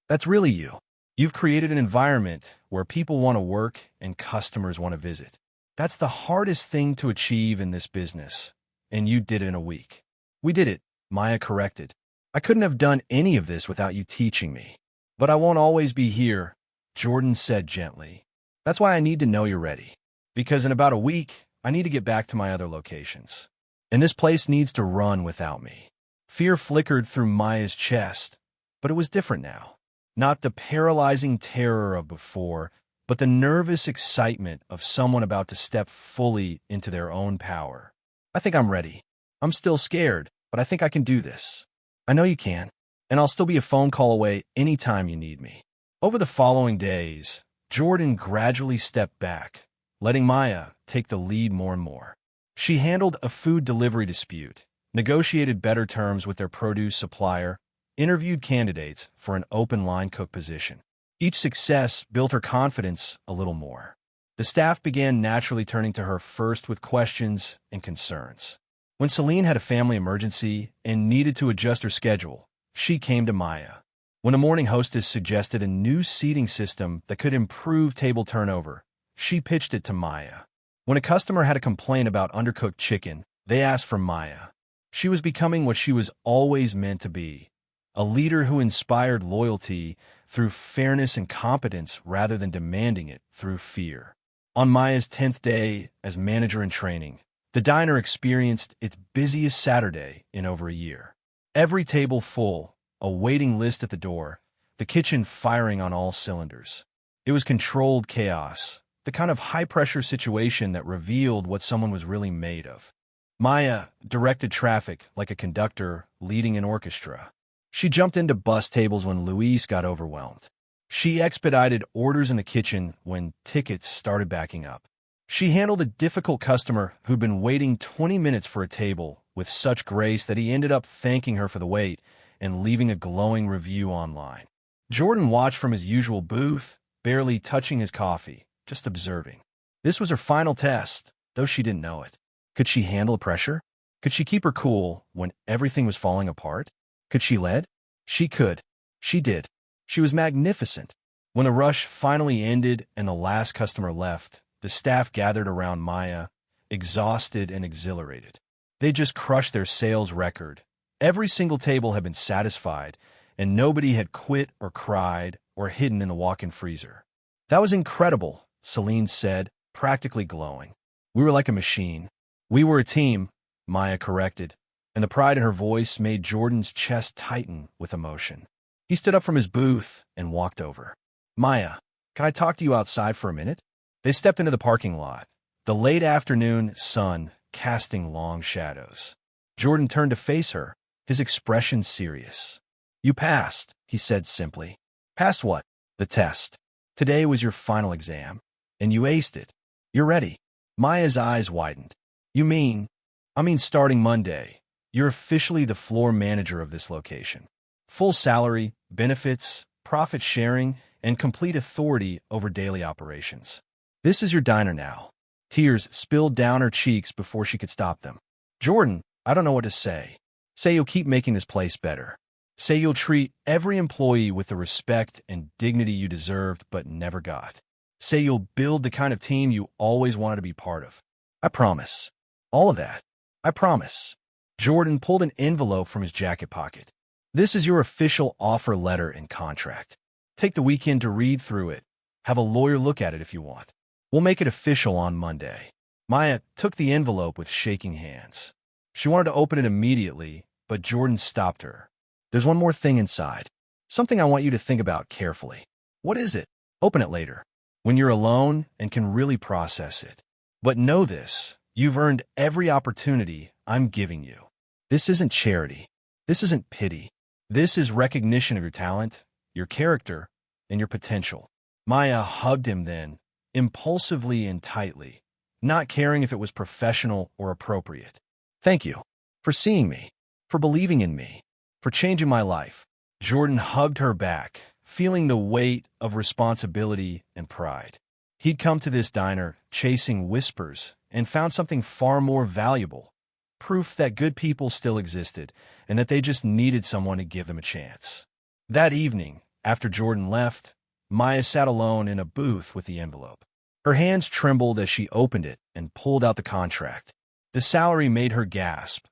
[SPEAKER 1] That's really you. You've created an environment where people want to work and customers want to visit. That's the hardest thing to achieve in this business, and you did it in a week." "We did it," Maya corrected. "I couldn't have done any of this without you teaching me." "But I won't always be here," Jordan said gently. "That's why I need to know you're ready. Because in about a week, I need to get back to my other locations. And this place needs to run without me." Fear flickered through Maya's chest, but it was different now. Not the paralyzing terror of before, but the nervous excitement of someone about to step fully into their own power. "I think I'm ready. I'm still scared, but I think I can do this." "I know you can, and I'll still be a phone call away anytime you need me." Over the following days, Jordan gradually stepped back, letting Maya take the lead more and more. She handled a food delivery dispute, negotiated better terms with their produce supplier, interviewed candidates for an open line cook position. Each success built her confidence a little more. The staff began naturally turning to her first with questions and concerns. When Celine had a family emergency and needed to adjust her schedule, she came to Maya. When a morning hostess suggested a new seating system that could improve table turnover, she pitched it to Maya. When a customer had a complaint about undercooked chicken, they asked for Maya. She was becoming what she was always meant to be, a leader who inspired loyalty through fairness and competence rather than demanding it through fear. On Maya's 10th day as manager in training, the diner experienced its busiest Saturday in over a year. Every table full, a waiting list at the door, the kitchen firing on all cylinders. It was controlled chaos, the kind of high-pressure situation that revealed what someone was really made of. Maya directed traffic like a conductor leading an orchestra. She jumped into bus tables when Luis got overwhelmed. She expedited orders in the kitchen when tickets started backing up. She handled a difficult customer who'd been waiting 20 minutes for a table with such grace that he ended up thanking her for the wait and leaving a glowing review online. Jordan watched from his usual booth, barely touching his coffee, just observing. This was her final test, though she didn't know it. Could she handle the pressure? Could she keep her cool when everything was falling apart? Could she lead? She could. She did. She was magnificent. When the rush finally ended and the last customer left, the staff gathered around Maya, exhausted and exhilarated. They just crushed their sales record. Every single table had been satisfied, and nobody had quit or cried or hidden in the walk-in freezer. That was incredible, Celine said, practically glowing. We were like a machine. We were a team, Maya corrected, and the pride in her voice made Jordan's chest tighten with emotion. He stood up from his booth and walked over. Maya, can I talk to you outside for a minute? They stepped into the parking lot, the late afternoon sun casting long shadows. Jordan turned to face her, his expression serious. You passed, he said simply. Passed what? The test. Today was your final exam, and you aced it. You're ready. Maya's eyes widened. You mean? I mean starting Monday. You're officially the floor manager of this location. Full salary, benefits, profit sharing, and complete authority over daily operations. This is your diner now. Tears spilled down her cheeks before she could stop them. Jordan, I don't know what to say. Say you'll keep making this place better. Say you'll treat every employee with the respect and dignity you deserved but never got. Say you'll build the kind of team you always wanted to be part of. I promise. All of that. I promise. Jordan pulled an envelope from his jacket pocket. This is your official offer letter and contract. Take the weekend to read through it. Have a lawyer look at it if you want. We'll make it official on Monday. Maya took the envelope with shaking hands. She wanted to open it immediately, but Jordan stopped her. There's one more thing inside. Something I want you to think about carefully. What is it? Open it later, when you're alone and can really process it. But know this, you've earned every opportunity I'm giving you. This isn't charity. This isn't pity. This is recognition of your talent, your character, and your potential. Maya hugged him then, impulsively and tightly, not caring if it was professional or appropriate. Thank you for seeing me, for believing in me, for changing my life. Jordan hugged her back, feeling the weight of responsibility and pride. He'd come to this diner chasing whispers and found something far more valuable, proof that good people still existed and that they just needed someone to give them a chance. That evening, after Jordan left, Maya sat alone in a booth with the envelope. Her hands trembled as she opened it and pulled out the contract. The salary made her gasp,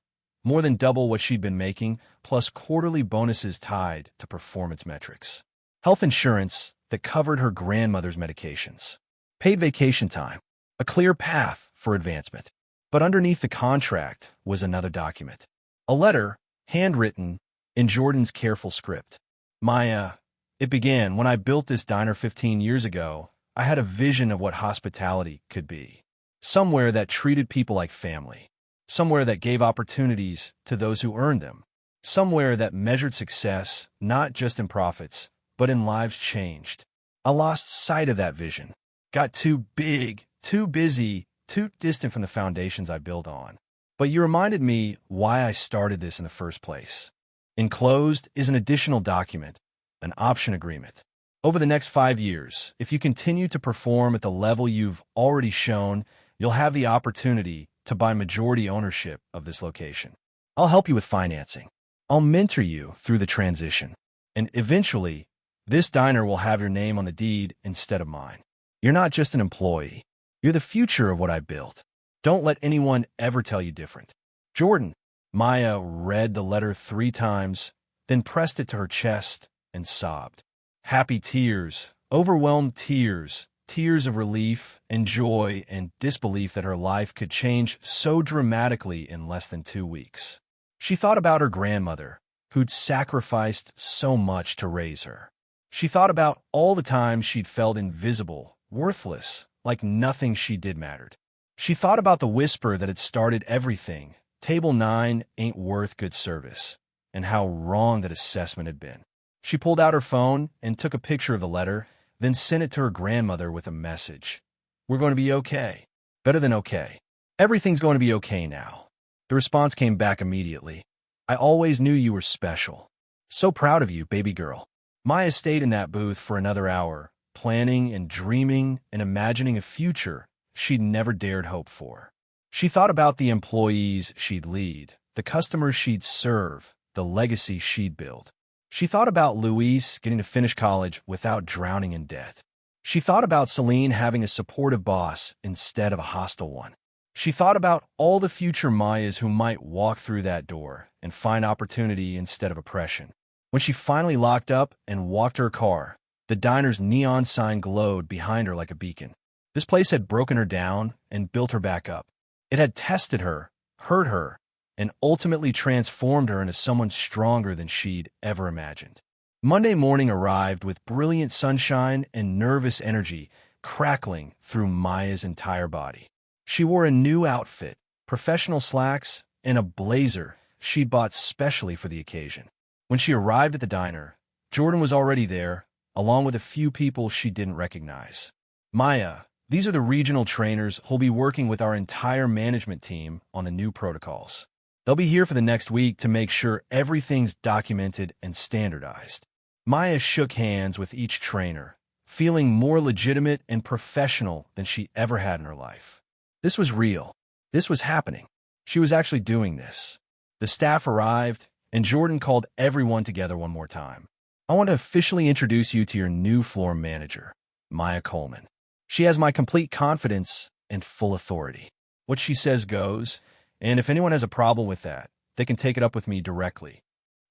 [SPEAKER 1] more than double what she'd been making, plus quarterly bonuses tied to performance metrics. Health insurance that covered her grandmother's medications. Paid vacation time. A clear path for advancement. But underneath the contract was another document. A letter, handwritten, in Jordan's careful script. Maya, it began when I built this diner 15 years ago. I had a vision of what hospitality could be. Somewhere that treated people like family. Somewhere that gave opportunities to those who earned them. Somewhere that measured success not just in profits, but in lives changed. I lost sight of that vision, got too big, too busy, too distant from the foundations I built on. But you reminded me why I started this in the first place. Enclosed is an additional document, an option agreement. Over the next 5 years, if you continue to perform at the level you've already shown, you'll have the opportunity to buy majority ownership of this location. I'll help you with financing. I'll mentor you through the transition. And eventually, this diner will have your name on the deed instead of mine. You're not just an employee. You're the future of what I built. Don't let anyone ever tell you different. Jordan. Maya read the letter 3 times, then pressed it to her chest and sobbed. Happy tears, overwhelmed tears, tears of relief and joy and disbelief that her life could change so dramatically in less than 2 weeks. She thought about her grandmother, who'd sacrificed so much to raise her. She thought about all the times she'd felt invisible, worthless, like nothing she did mattered. She thought about the whisper that had started everything, Table 9 ain't worth good service, and how wrong that assessment had been. She pulled out her phone and took a picture of the letter, then sent it to her grandmother with a message. We're going to be okay. Better than okay. Everything's going to be okay now. The response came back immediately. I always knew you were special. So proud of you, baby girl. Maya stayed in that booth for another hour, planning and dreaming and imagining a future she'd never dared hope for. She thought about the employees she'd lead, the customers she'd serve, the legacy she'd build. She thought about Luis getting to finish college without drowning in debt. She thought about Celine having a supportive boss instead of a hostile one. She thought about all the future Mayas who might walk through that door and find opportunity instead of oppression. When she finally locked up and walked to her car, the diner's neon sign glowed behind her like a beacon. This place had broken her down and built her back up. It had tested her, hurt her, and ultimately transformed her into someone stronger than she'd ever imagined. Monday morning arrived with brilliant sunshine and nervous energy crackling through Maya's entire body. She wore a new outfit, professional slacks, and a blazer she'd bought specially for the occasion. When she arrived at the diner, Jordan was already there, along with a few people she didn't recognize. Maya, these are the regional trainers who'll be working with our entire management team on the new protocols. They'll be here for the next week to make sure everything's documented and standardized. Maya shook hands with each trainer, feeling more legitimate and professional than she ever had in her life. This was real. This was happening. She was actually doing this. The staff arrived, and Jordan called everyone together one more time. I want to officially introduce you to your new floor manager, Maya Coleman. She has my complete confidence and full authority. What she says goes, and if anyone has a problem with that, they can take it up with me directly.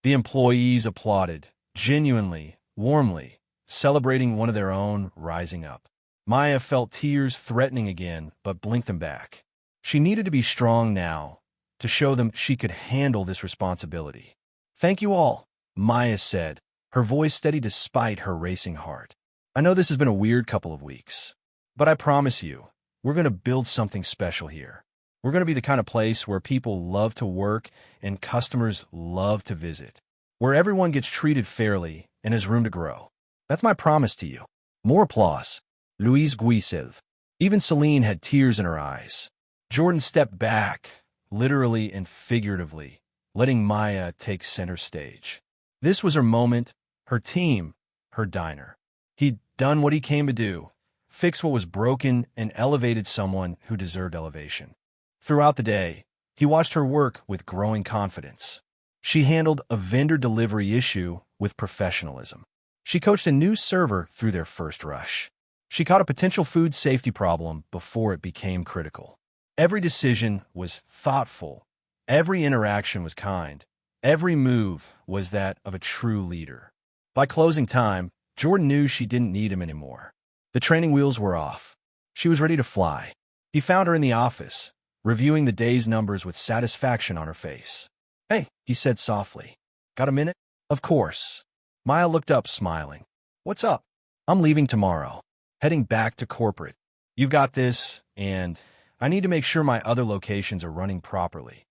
[SPEAKER 1] The employees applauded, genuinely, warmly, celebrating one of their own rising up. Maya felt tears threatening again, but blinked them back. She needed to be strong now, to show them she could handle this responsibility. Thank you all, Maya said, her voice steady despite her racing heart. I know this has been a weird couple of weeks, but I promise you, we're going to build something special here. We're going to be the kind of place where people love to work and customers love to visit, where everyone gets treated fairly and has room to grow. That's my promise to you. More applause. Louise Guisev. Even Celine had tears in her eyes. Jordan stepped back, literally and figuratively, letting Maya take center stage. This was her moment, her team, her diner. He'd done what he came to do, fix what was broken, and elevated someone who deserved elevation. Throughout the day, he watched her work with growing confidence. She handled a vendor delivery issue with professionalism. She coached a new server through their first rush. She caught a potential food safety problem before it became critical. Every decision was thoughtful. Every interaction was kind. Every move was that of a true leader. By closing time, Jordan knew she didn't need him anymore. The training wheels were off. She was ready to fly. He found her in the office, reviewing the day's numbers with satisfaction on her face. Hey, he said softly. Got a minute? Of course. Maya looked up, smiling. What's up? I'm leaving tomorrow, heading back to corporate. You've got this, and I need to make sure my other locations are running properly.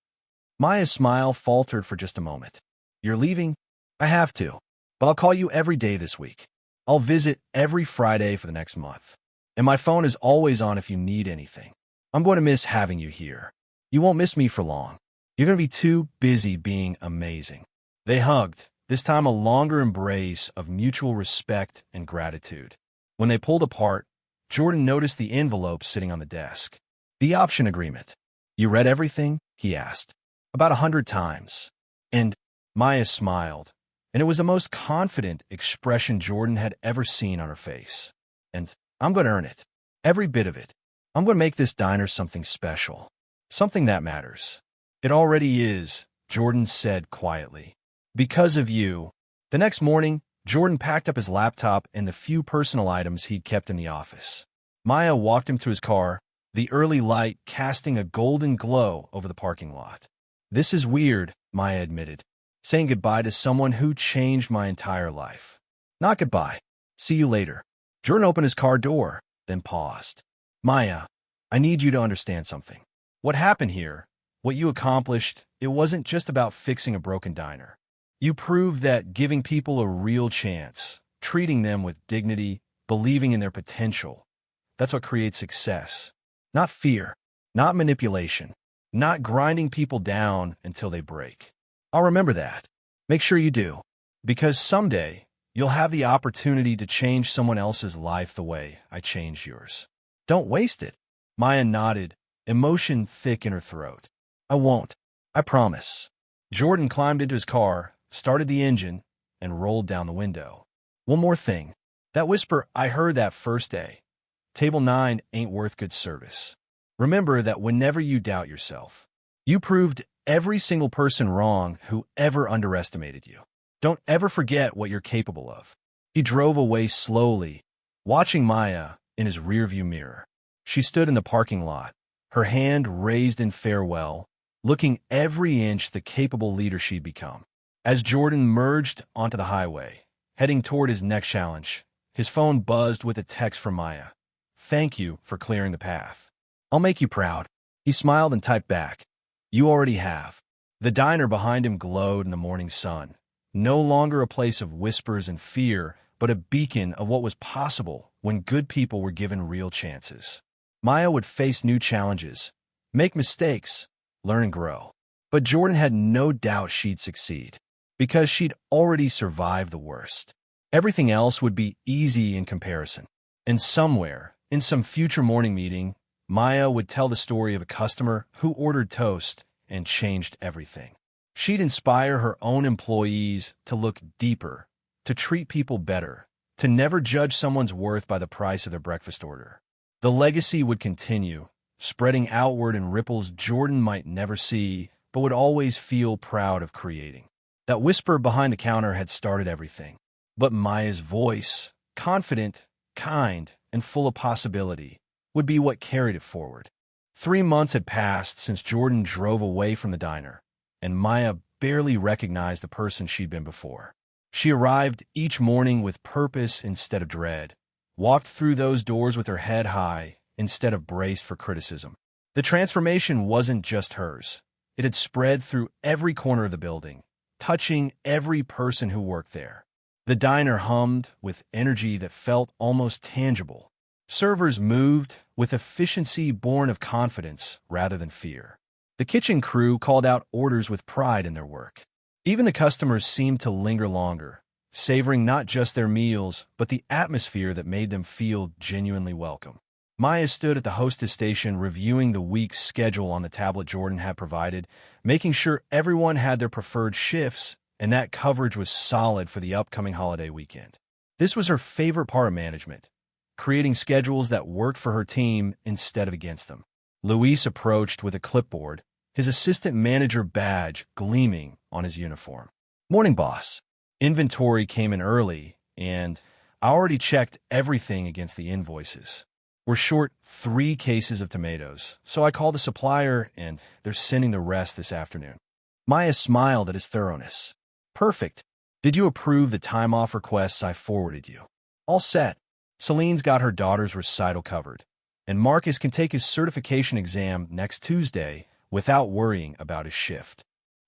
[SPEAKER 1] Maya's smile faltered for just a moment. You're leaving? I have to. but I'll call you every day this week. I'll visit every Friday for the next month. And my phone is always on if you need anything. I'm going to miss having you here. You won't miss me for long. You're going to be too busy being amazing." They hugged, this time a longer embrace of mutual respect and gratitude. When they pulled apart, Jordan noticed the envelope sitting on the desk. The option agreement. "You read everything?" he asked. "About 100 times. And Maya smiled, and it was the most confident expression Jordan had ever seen on her face. "And I'm going to earn it. Every bit of it. I'm going to make this diner something special. Something that matters." "It already is," Jordan said quietly. "Because of you." The next morning, Jordan packed up his laptop and the few personal items he'd kept in the office. Maya walked him to his car, the early light casting a golden glow over the parking lot. "This is weird," Maya admitted, "saying goodbye to someone who changed my entire life." "Not goodbye. See you later." Jordan opened his car door, then paused. "Maya, I need you to understand something. What happened here, what you accomplished, it wasn't just about fixing a broken diner. You proved that giving people a real chance, treating them with dignity, believing in their potential, that's what creates success. Not fear, not manipulation, not grinding people down until they break. I'll remember that. Make sure you do. Because someday, you'll have the opportunity to change someone else's life the way I changed yours. Don't waste it." Maya nodded, emotion thick in her throat. "I won't. I promise." Jordan climbed into his car, started the engine, and rolled down the window. "One more thing. That whisper I heard that first day. Table 9 ain't worth good service. Remember that whenever you doubt yourself, you proved every single person wrong who ever underestimated you. Don't ever forget what you're capable of." He drove away slowly, watching Maya in his rearview mirror. She stood in the parking lot, her hand raised in farewell, looking every inch the capable leader she'd become. As Jordan merged onto the highway, heading toward his next challenge, his phone buzzed with a text from Maya. "Thank you for clearing the path. I'll make you proud." He smiled and typed back, "You already have." The diner behind him glowed in the morning sun, no longer a place of whispers and fear, but a beacon of what was possible when good people were given real chances. Maya would face new challenges, make mistakes, learn and grow. But Jordan had no doubt she'd succeed, because she'd already survived the worst. Everything else would be easy in comparison. And somewhere, in some future morning meeting, Maya would tell the story of a customer who ordered toast and changed everything. She'd inspire her own employees to look deeper, to treat people better, to never judge someone's worth by the price of their breakfast order. The legacy would continue, spreading outward in ripples Jordan might never see, but would always feel proud of creating. That whisper behind the counter had started everything. But Maya's voice, confident, kind, and full of possibility, would be what carried it forward. 3 months had passed since Jordan drove away from the diner, and Maya barely recognized the person she'd been before. She arrived each morning with purpose instead of dread, walked through those doors with her head high instead of braced for criticism. The transformation wasn't just hers. It had spread through every corner of the building, touching every person who worked there. The diner hummed with energy that felt almost tangible. Servers moved with efficiency born of confidence rather than fear. The kitchen crew called out orders with pride in their work. Even the customers seemed to linger longer, savoring not just their meals, but the atmosphere that made them feel genuinely welcome. Maya stood at the hostess station reviewing the week's schedule on the tablet Jordan had provided, making sure everyone had their preferred shifts and that coverage was solid for the upcoming holiday weekend. This was her favorite part of management, creating schedules that worked for her team instead of against them. Luis approached with a clipboard, his assistant manager badge gleaming on his uniform. "Morning, boss. Inventory came in early, and I already checked everything against the invoices. We're short 3 cases of tomatoes, so I called the supplier, and they're sending the rest this afternoon." Maya smiled at his thoroughness. "Perfect. Did you approve the time-off requests I forwarded you?" "All set. Celine's got her daughter's recital covered, and Marcus can take his certification exam next Tuesday without worrying about his shift."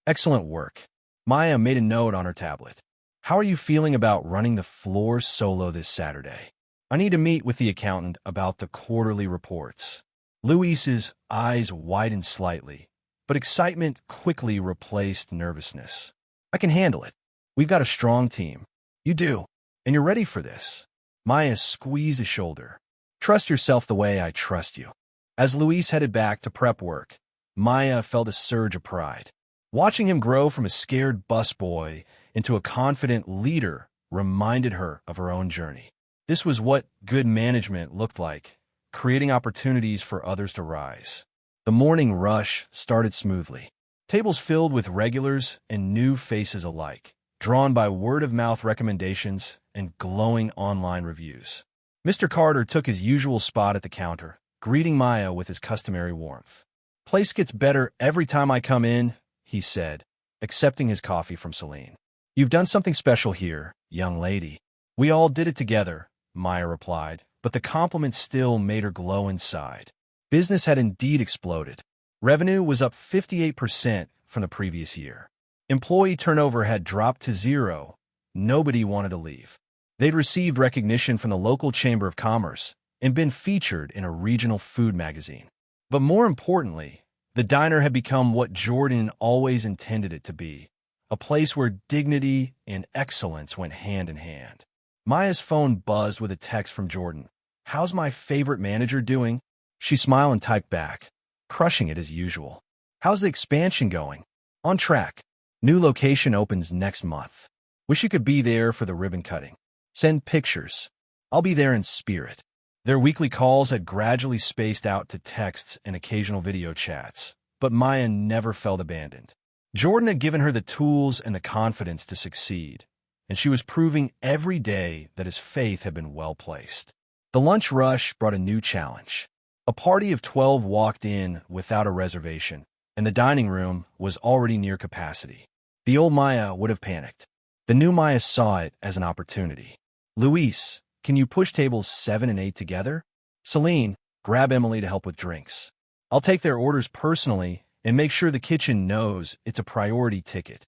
[SPEAKER 1] "Excellent work." Maya made a note on her tablet. How are you feeling about running the floor solo this Saturday? I need to meet with the accountant about the quarterly reports. Luis's eyes widened slightly, but excitement quickly replaced nervousness. I can handle it. We've got a strong team. You do, and you're ready for this. Maya squeezed his shoulder. Trust yourself the way I trust you. As Luis headed back to prep work, Maya felt a surge of pride. Watching him grow from a scared busboy into a confident leader reminded her of her own journey. This was what good management looked like, creating opportunities for others to rise. The morning rush started smoothly. Tables filled with regulars and new faces alike, drawn by word-of-mouth recommendations and glowing online reviews. Mr. Carter took his usual spot at the counter, greeting Maya with his customary warmth. "Place gets better every time I come in," he said, accepting his coffee from Celine. "You've done something special here, young lady." "We all did it together," Maya replied, but the compliment still made her glow inside. Business had indeed exploded. Revenue was up 58% from the previous year. Employee turnover had dropped to zero. Nobody wanted to leave. They'd received recognition from the local Chamber of Commerce and been featured in a regional food magazine. But more importantly, the diner had become what Jordan always intended it to be, a place where dignity and excellence went hand in hand. Maya's phone buzzed with a text from Jordan. "How's my favorite manager doing?" She smiled and typed back, "Crushing it as usual." "How's the expansion going?" "On track. New location opens next month. Wish you could be there for the ribbon cutting. Send pictures. I'll be there in spirit." Their weekly calls had gradually spaced out to texts and occasional video chats, but Maya never felt abandoned. Jordan had given her the tools and the confidence to succeed, and she was proving every day that his faith had been well placed. The lunch rush brought a new challenge. A party of 12 walked in without a reservation, and the dining room was already near capacity. The old Maya would have panicked. The new Maya saw it as an opportunity. "Luis, can you push tables 7 and 8 together? Celine, grab Emily to help with drinks. I'll take their orders personally and make sure the kitchen knows it's a priority ticket."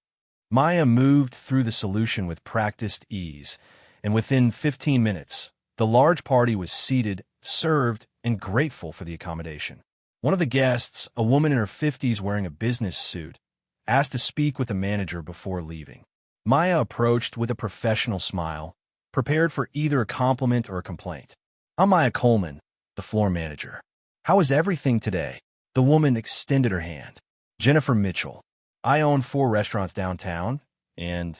[SPEAKER 1] Maya moved through the solution with practiced ease, and within 15 minutes, the large party was seated, served, and grateful for the accommodation. One of the guests, a woman in her 50s wearing a business suit, asked to speak with the manager before leaving. Maya approached with a professional smile, prepared for either a compliment or a complaint. "I'm Maya Coleman, the floor manager. How is everything today?" The woman extended her hand. "Jennifer Mitchell. I own 4 restaurants downtown, and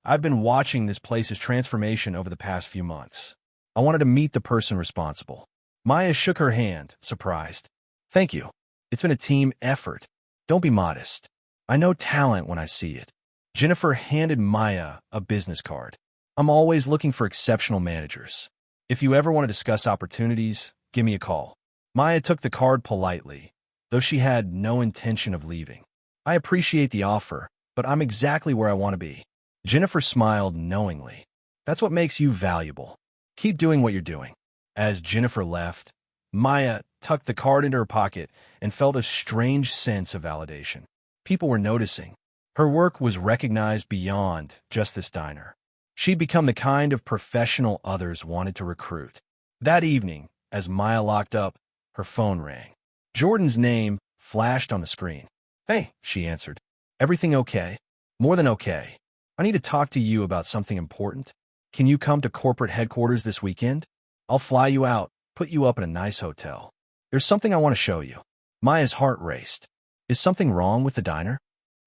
[SPEAKER 1] I've been watching this place's transformation over the past few months. I wanted to meet the person responsible." Maya shook her hand, surprised. "Thank you. It's been a team effort. Don't be modest. I know talent when I see it." Jennifer handed Maya a business card. "I'm always looking for exceptional managers. If you ever want to discuss opportunities, give me a call." Maya took the card politely, though she had no intention of leaving. "I appreciate the offer, but I'm exactly where I want to be." Jennifer smiled knowingly. "That's what makes you valuable. Keep doing what you're doing." As Jennifer left, Maya tucked the card into her pocket and felt a strange sense of validation. People were noticing. Her work was recognized beyond just this diner. She'd become the kind of professional others wanted to recruit. That evening, as Maya locked up, her phone rang. Jordan's name flashed on the screen. "Hey," she answered. "Everything okay?" "More than okay. I need to talk to you about something important. Can you come to corporate headquarters this weekend? I'll fly you out, put you up in a nice hotel. There's something I want to show you." Maya's heart raced. "Is something wrong with the diner?"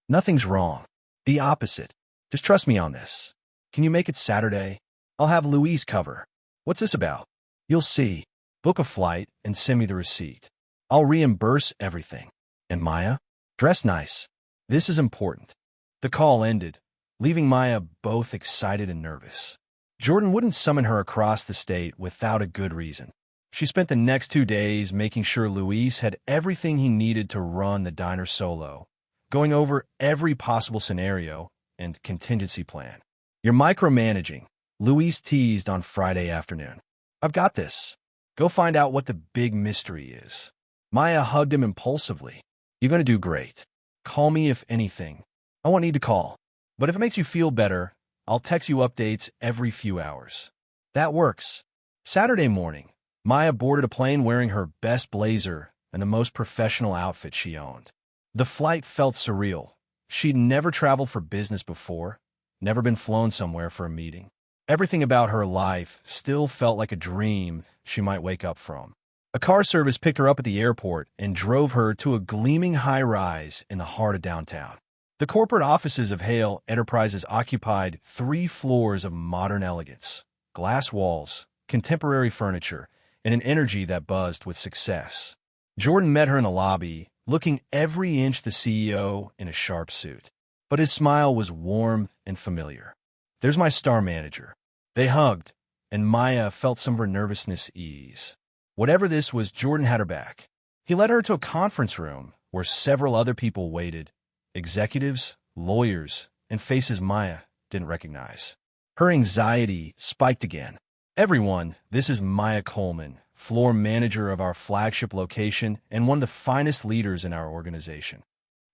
[SPEAKER 1] "Nothing's wrong. The opposite. Just trust me on this. Can you make it Saturday? I'll have Louise cover." "What's this about?" "You'll see. Book a flight and send me the receipt. I'll reimburse everything. And Maya, dress nice. This is important." The call ended, leaving Maya both excited and nervous. Jordan wouldn't summon her across the state without a good reason. She spent the next 2 days making sure Luis had everything he needed to run the diner solo, going over every possible scenario and contingency plan. "You're micromanaging," Luis teased on Friday afternoon. "I've got this. Go find out what the big mystery is." Maya hugged him impulsively. "You're going to do great. Call me if anything. I won't need to call. But if it makes you feel better, I'll text you updates every few hours. That works. Saturday morning, Maya boarded a plane wearing her best blazer and the most professional outfit she owned. The flight felt surreal. She'd never traveled for business before, never been flown somewhere for a meeting. Everything about her life still felt like a dream she might wake up from. A car service picked her up at the airport and drove her to a gleaming high-rise in the heart of downtown. The corporate offices of Hale Enterprises occupied 3 floors of modern elegance, glass walls, contemporary furniture, and an energy that buzzed with success. Jordan met her in the lobby, looking every inch the CEO in a sharp suit. But his smile was warm and familiar. "There's my star manager." They hugged, and Maya felt some of her nervousness ease. Whatever this was, Jordan had her back. He led her to a conference room where several other people waited, executives, lawyers, and faces Maya didn't recognize. Her anxiety spiked again. "Everyone, this is Maya Coleman, floor manager of our flagship location and one of the finest leaders in our organization."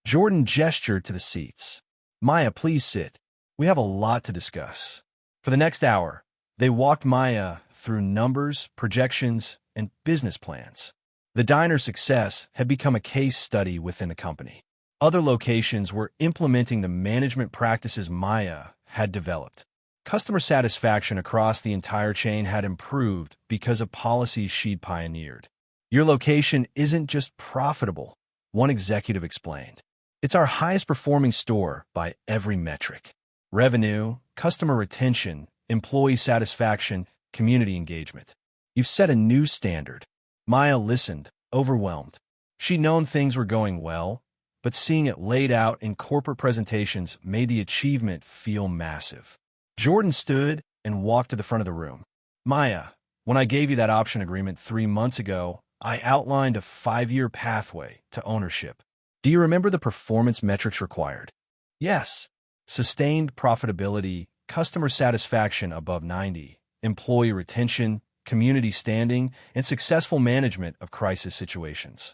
[SPEAKER 1] Jordan gestured to the seats. "Maya, please sit. We have a lot to discuss." For the next hour, they walked Maya through numbers, projections, and business plans. The diner's success had become a case study within the company. Other locations were implementing the management practices Maya had developed. Customer satisfaction across the entire chain had improved because of policies she'd pioneered. "Your location isn't just profitable," one executive explained. "It's our highest performing store by every metric. Revenue, customer retention, employee satisfaction, community engagement. You've set a new standard." Maya listened, overwhelmed. She'd known things were going well, but seeing it laid out in corporate presentations made the achievement feel massive. Jordan stood and walked to the front of the room. "Maya, when I gave you that option agreement 3 months ago, I outlined a 5-year pathway to ownership. Do you remember the performance metrics required?" "Yes. Sustained profitability, customer satisfaction above 90, employee retention, community standing, and successful management of crisis situations."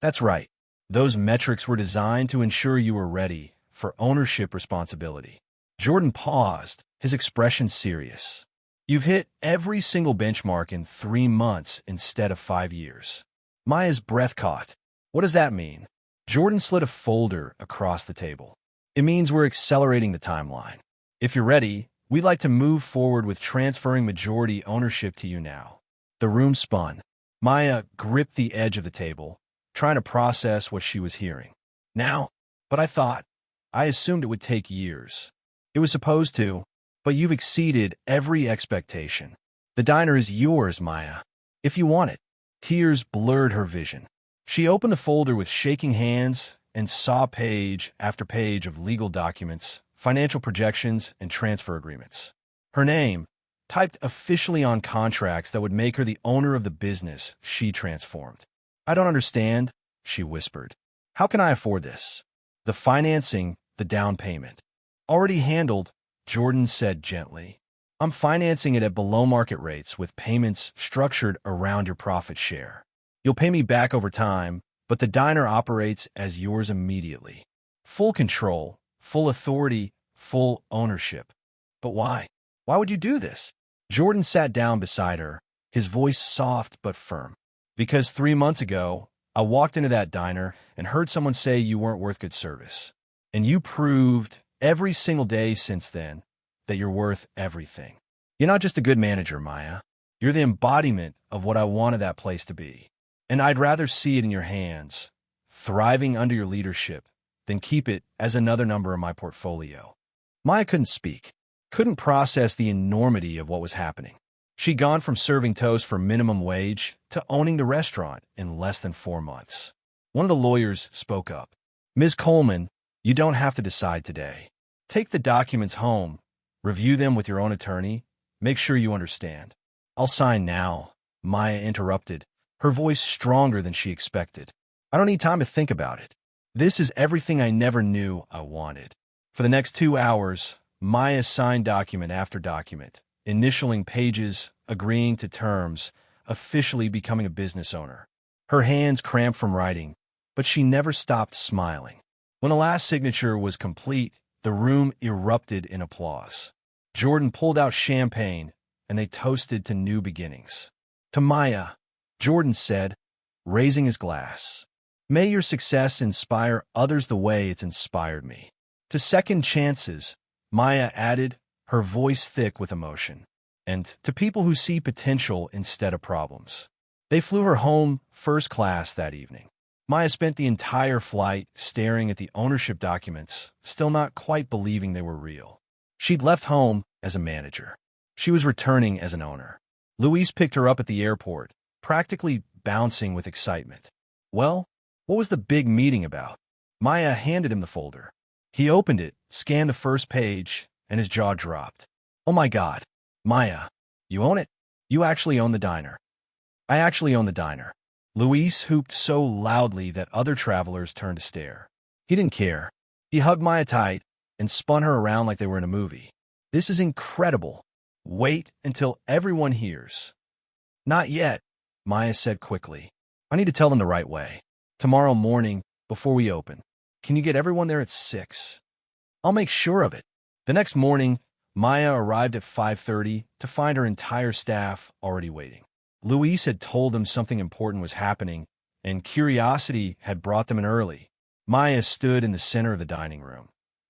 [SPEAKER 1] "That's right. Those metrics were designed to ensure you were ready for ownership responsibility." Jordan paused, his expression serious. "You've hit every single benchmark in 3 months instead of 5 years." Maya's breath caught. "What does that mean?" Jordan slid a folder across the table. "It means we're accelerating the timeline. If you're ready, we'd like to move forward with transferring majority ownership to you now." The room spun. Maya gripped the edge of the table, trying to process what she was hearing. "Now? But I assumed it would take years." "It was supposed to, but you've exceeded every expectation. The diner is yours, Maya, if you want it." Tears blurred her vision. She opened the folder with shaking hands and saw page after page of legal documents, financial projections, and transfer agreements. Her name, typed officially on contracts that would make her the owner of the business she transformed. "I don't understand," she whispered. "How can I afford this?" "The financing, the down payment." "Already handled," Jordan said gently. "I'm financing it at below-market rates with payments structured around your profit share. You'll pay me back over time, but the diner operates as yours immediately. Full control, full authority, full ownership." "But why? Why would you do this?" Jordan sat down beside her, his voice soft but firm. "Because 3 months ago, I walked into that diner and heard someone say you weren't worth good service. And you proved every single day since then that you're worth everything. You're not just a good manager, Maya. You're the embodiment of what I wanted that place to be. And I'd rather see it in your hands, thriving under your leadership, than keep it as another number in my portfolio." Maya couldn't speak, couldn't process the enormity of what was happening. She'd gone from serving toast for minimum wage to owning the restaurant in less than 4 months. One of the lawyers spoke up. "Ms. Coleman, you don't have to decide today. Take the documents home, review them with your own attorney, make sure you understand." "I'll sign now," Maya interrupted, her voice stronger than she expected. "I don't need time to think about it. This is everything I never knew I wanted." For the next 2 hours, Maya signed document after document, initialing pages, agreeing to terms, officially becoming a business owner. Her hands cramped from writing, but she never stopped smiling. When the last signature was complete, the room erupted in applause. Jordan pulled out champagne, and they toasted to new beginnings. To Maya, Jordan said, raising his glass, may your success inspire others the way it's inspired me. To second chances, Maya added, her voice thick with emotion. And to people who see potential instead of problems. They flew her home first class that evening. Maya spent the entire flight staring at the ownership documents, still not quite believing they were real. She'd left home as a manager. She was returning as an owner. Luis picked her up at the airport, practically bouncing with excitement. Well, what was the big meeting about? Maya handed him the folder. He opened it, scanned the first page, and his jaw dropped. Oh my God, Maya, you own it? You actually own the diner. I actually own the diner. Luis hooped so loudly that other travelers turned to stare. He didn't care. He hugged Maya tight and spun her around like they were in a movie. This is incredible. Wait until everyone hears. Not yet, Maya said quickly. I need to tell them the right way. Tomorrow morning, before we open. Can you get everyone there at 6? I'll make sure of it. The next morning, Maya arrived at 5:30 to find her entire staff already waiting. Luis had told them something important was happening, and curiosity had brought them in early. Maya stood in the center of the dining room,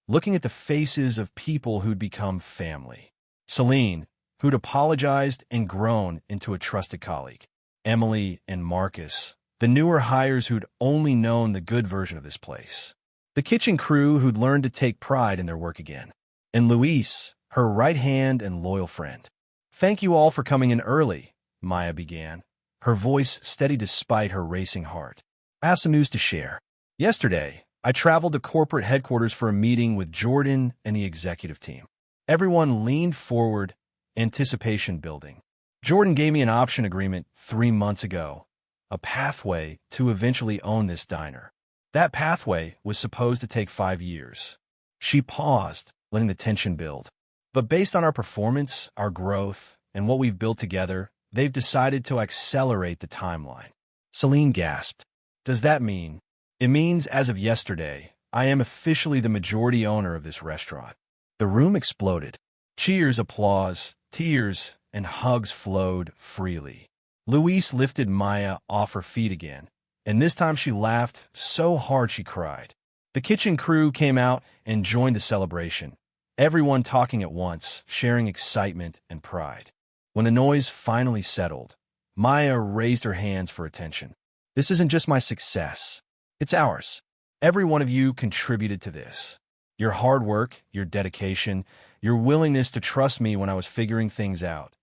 [SPEAKER 1] looking at the faces of people who'd become family. Celine, who'd apologized and grown into a trusted colleague. Emily and Marcus, the newer hires who'd only known the good version of this place. The kitchen crew who'd learned to take pride in their work again. And Luis, her right hand and loyal friend. Thank you all for coming in early, Maya began, her voice steady despite her racing heart. I have some news to share. Yesterday, I traveled to corporate headquarters for a meeting with Jordan and the executive team. Everyone leaned forward, anticipation building. Jordan gave me an option agreement 3 months ago, a pathway to eventually own this diner. That pathway was supposed to take 5 years. She paused, letting the tension build. But based on our performance, our growth, and what we've built together, they've decided to accelerate the timeline. Celine gasped. Does that mean? It means as of yesterday, I am officially the majority owner of this restaurant. The room exploded. Cheers, applause, tears, and hugs flowed freely. Luis lifted Maya off her feet again, and this time she laughed so hard she cried. The kitchen crew came out and joined the celebration, everyone talking at once, sharing excitement and pride. When the noise finally settled, Maya raised her hands for attention. This isn't just my success. It's ours. Every one of you contributed to this. Your hard work, your dedication, your willingness to trust me when I was figuring things out.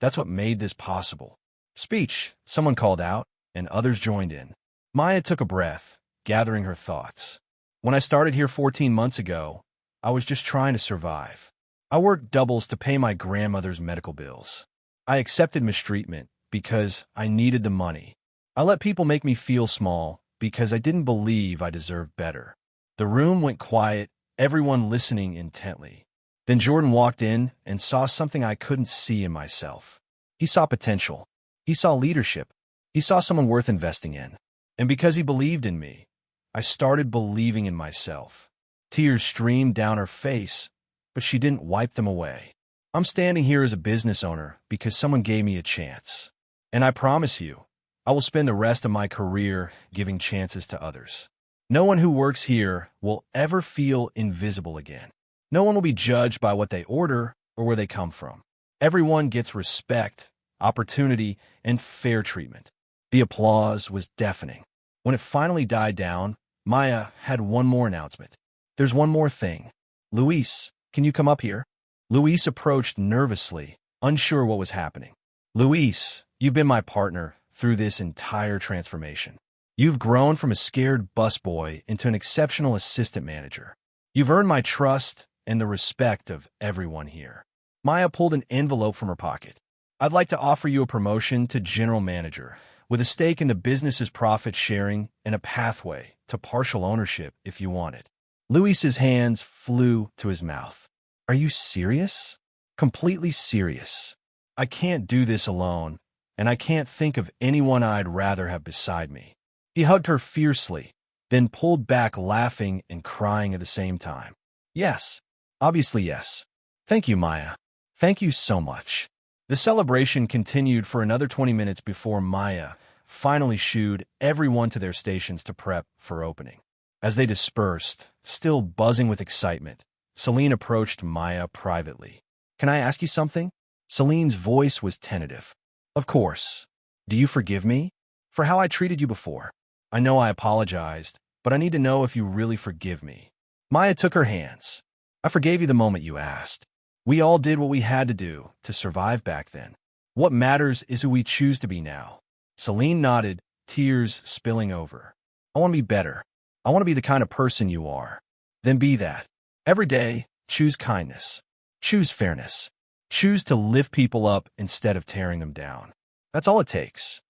[SPEAKER 1] That's what made this possible. Speech, someone called out, and others joined in. Maya took a breath, gathering her thoughts. When I started here 14 months ago, I was just trying to survive. I worked doubles to pay my grandmother's medical bills. I accepted mistreatment because I needed the money. I let people make me feel small because I didn't believe I deserved better. The room went quiet, everyone listening intently. Then Jordan walked in and saw something I couldn't see in myself. He saw potential. He saw leadership. He saw someone worth investing in. And because he believed in me, I started believing in myself. Tears streamed down her face, but she didn't wipe them away. I'm standing here as a business owner because someone gave me a chance. And I promise you, I will spend the rest of my career giving chances to others. No one who works here will ever feel invisible again. No one will be judged by what they order or where they come from. Everyone gets respect, opportunity, and fair treatment. The applause was deafening. When it finally died down, Maya had one more announcement. There's one more thing. Luis, can you come up here? Luis approached nervously, unsure what was happening. Luis, you've been my partner through this entire transformation. You've grown from a scared busboy into an exceptional assistant manager. You've earned my trust and the respect of everyone here. Maya pulled an envelope from her pocket. I'd like to offer you a promotion to general manager, with a stake in the business's profit sharing and a pathway to partial ownership if you want it. Luis's hands flew to his mouth. Are you serious? Completely serious. I can't do this alone, and I can't think of anyone I'd rather have beside me. He hugged her fiercely, then pulled back laughing and crying at the same time. Yes, obviously yes. Thank you, Maya. Thank you so much. The celebration continued for another 20 minutes before Maya finally shooed everyone to their stations to prep for opening. As they dispersed, still buzzing with excitement, Celine approached Maya privately. Can I ask you something? Celine's voice was tentative. Of course. Do you forgive me? For how I treated you before? I know I apologized, but I need to know if you really forgive me. Maya took her hands. I forgave you the moment you asked. We all did what we had to do to survive back then. What matters is who we choose to be now. Celine nodded, tears spilling over. I want to be better. I want to be the kind of person you are. Then be that. Every day, choose kindness. Choose fairness. Choose to lift people up instead of tearing them down. That's all it takes.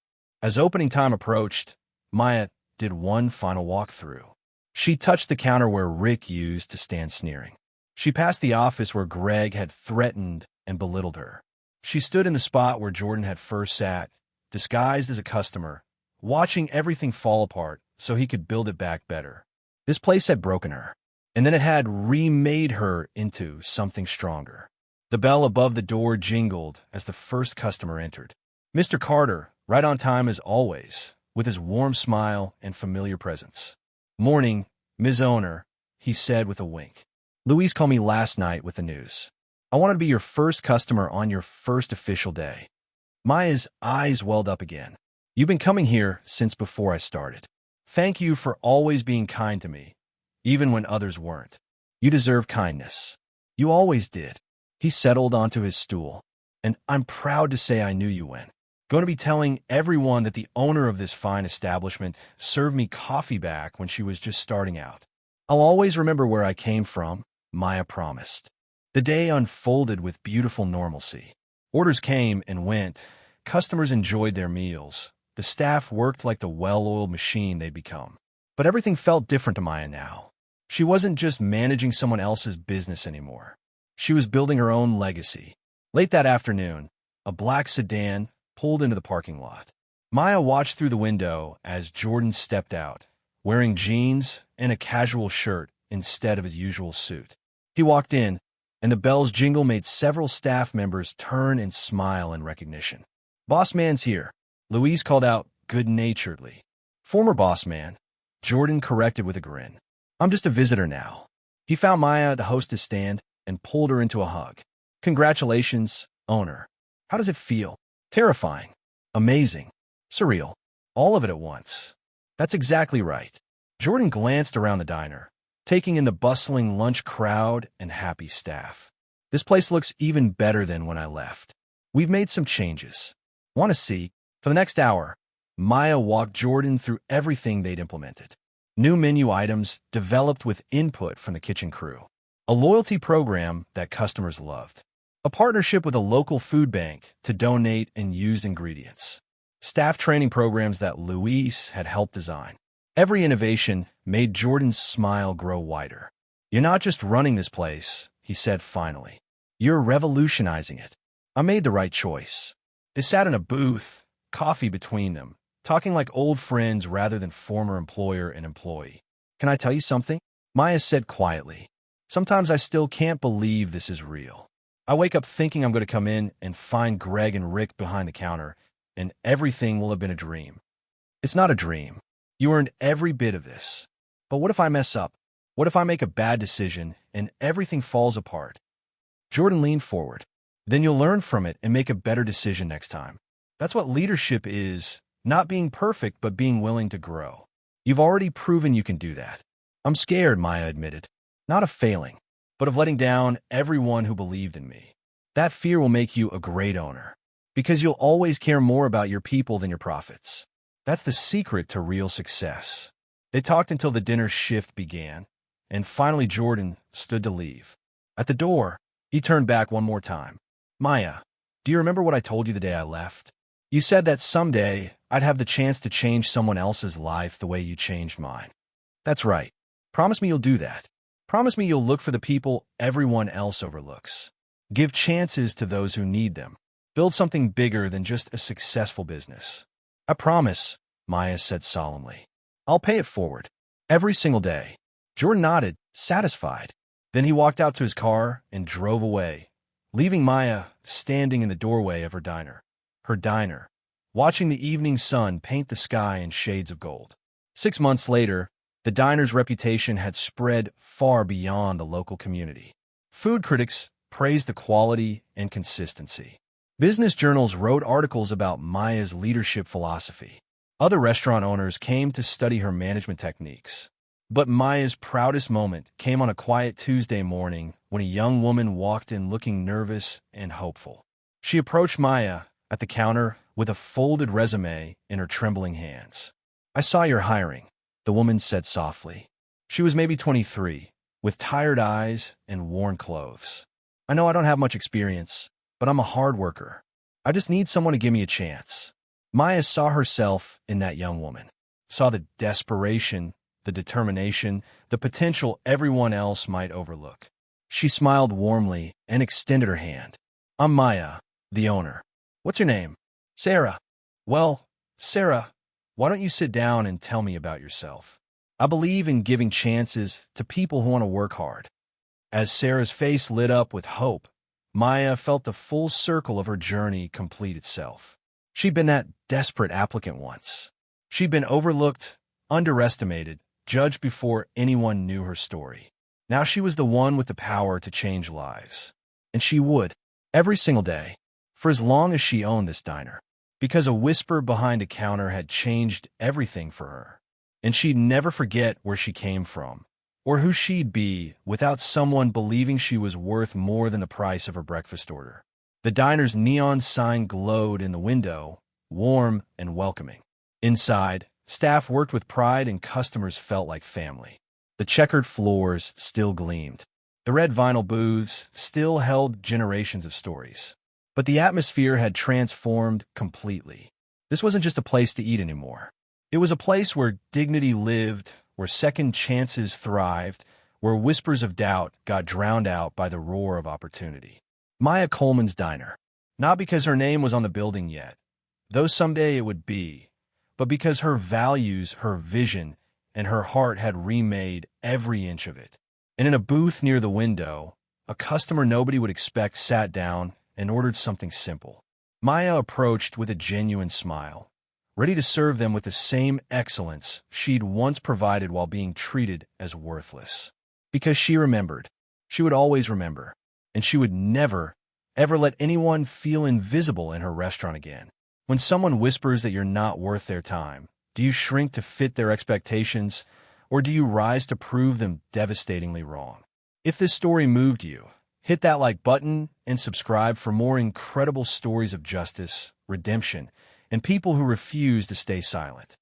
[SPEAKER 1] As opening time approached, Maya did one final walkthrough. She touched the counter where Rick used to stand sneering. She passed the office where Greg had threatened and belittled her. She stood in the spot where Jordan had first sat, disguised as a customer, watching everything fall apart so he could build it back better. This place had broken her, and then it had remade her into something stronger. The bell above the door jingled as the first customer entered. Mr. Carter, right on time as always, with his warm smile and familiar presence. Morning, Ms. Owner, he said with a wink. Louise called me last night with the news. I wanted to be your first customer on your first official day. Maya's eyes welled up again. You've been coming here since before I started. Thank you for always being kind to me, even when others weren't. You deserve kindness. You always did. He settled onto his stool. And I'm proud to say I knew you when. Going to be telling everyone that the owner of this fine establishment served me coffee back when she was just starting out. I'll always remember where I came from, Maya promised. The day unfolded with beautiful normalcy. Orders came and went. Customers enjoyed their meals. The staff worked like the well-oiled machine they'd become. But everything felt different to Maya now. She wasn't just managing someone else's business anymore. She was building her own legacy. Late that afternoon, a black sedan pulled into the parking lot. Maya watched through the window as Jordan stepped out, wearing jeans and a casual shirt instead of his usual suit. He walked in, and the bell's jingle made several staff members turn and smile in recognition. Boss man's here, Louise called out good-naturedly. Former boss man, Jordan corrected with a grin. I'm just a visitor now. He found Maya at the hostess stand and pulled her into a hug. Congratulations, owner. How does it feel? Terrifying. Amazing. Surreal. All of it at once. That's exactly right. Jordan glanced around the diner, taking in the bustling lunch crowd and happy staff. This place looks even better than when I left. We've made some changes. Want to see? For the next hour, Maya walked Jordan through everything they'd implemented. New menu items developed with input from the kitchen crew. A loyalty program that customers loved. A partnership with a local food bank to donate and use ingredients. Staff training programs that Louise had helped design. Every innovation made Jordan's smile grow wider. You're not just running this place, he said finally. You're revolutionizing it. I made the right choice. They sat in a booth, coffee between them, talking like old friends rather than former employer and employee. Can I tell you something? Maya said quietly. Sometimes I still can't believe this is real. I wake up thinking I'm going to come in and find Greg and Rick behind the counter, and everything will have been a dream. It's not a dream. You earned every bit of this. But what if I mess up? What if I make a bad decision and everything falls apart? Jordan leaned forward. Then you'll learn from it and make a better decision next time. That's what leadership is, not being perfect, but being willing to grow. You've already proven you can do that. I'm scared, Maya admitted. Not of failing, but of letting down everyone who believed in me. That fear will make you a great owner, because you'll always care more about your people than your profits. That's the secret to real success. They talked until the dinner shift began, and finally Jordan stood to leave. At the door, he turned back one more time. Maya, do you remember what I told you the day I left? You said that someday I'd have the chance to change someone else's life the way you changed mine. That's right. Promise me you'll do that. Promise me you'll look for the people everyone else overlooks. Give chances to those who need them. Build something bigger than just a successful business. I promise, Maya said solemnly. I'll pay it forward. Every single day. Jordan nodded, satisfied. Then he walked out to his car and drove away, leaving Maya standing in the doorway of her diner, watching the evening sun paint the sky in shades of gold. 6 months later, the diner's reputation had spread far beyond the local community. Food critics praised the quality and consistency. Business journals wrote articles about Maya's leadership philosophy. Other restaurant owners came to study her management techniques. But Maya's proudest moment came on a quiet Tuesday morning when a young woman walked in looking nervous and hopeful. She approached Maya at the counter with a folded resume in her trembling hands. "I saw you're hiring," the woman said softly. She was maybe 23, with tired eyes and worn clothes. "I know I don't have much experience, but I'm a hard worker. I just need someone to give me a chance." Maya saw herself in that young woman, saw the desperation, the determination, the potential everyone else might overlook. She smiled warmly and extended her hand. "I'm Maya, the owner. What's your name?" "Sarah." "Well, Sarah, why don't you sit down and tell me about yourself? I believe in giving chances to people who want to work hard." As Sarah's face lit up with hope, Maya felt the full circle of her journey complete itself. She'd been that desperate applicant once. She'd been overlooked, underestimated, judged before anyone knew her story. Now she was the one with the power to change lives. And she would, every single day, for as long as she owned this diner, because a whisper behind a counter had changed everything for her. And she'd never forget where she came from, or who she'd be without someone believing she was worth more than the price of her breakfast order. The diner's neon sign glowed in the window, warm and welcoming. Inside, staff worked with pride and customers felt like family. The checkered floors still gleamed. The red vinyl booths still held generations of stories. But the atmosphere had transformed completely. This wasn't just a place to eat anymore. It was a place where dignity lived, where second chances thrived, where whispers of doubt got drowned out by the roar of opportunity. Maya Coleman's Diner. Not because her name was on the building yet, though someday it would be, but because her values, her vision, and her heart had remade every inch of it. And in a booth near the window, a customer nobody would expect sat down and ordered something simple. Maya approached with a genuine smile, ready to serve them with the same excellence she'd once provided while being treated as worthless. Because she remembered. She would always remember. And she would never, ever let anyone feel invisible in her restaurant again. When someone whispers that you're not worth their time, do you shrink to fit their expectations, or do you rise to prove them devastatingly wrong? If this story moved you, hit that like button and subscribe for more incredible stories of justice, redemption, and people who refuse to stay silent.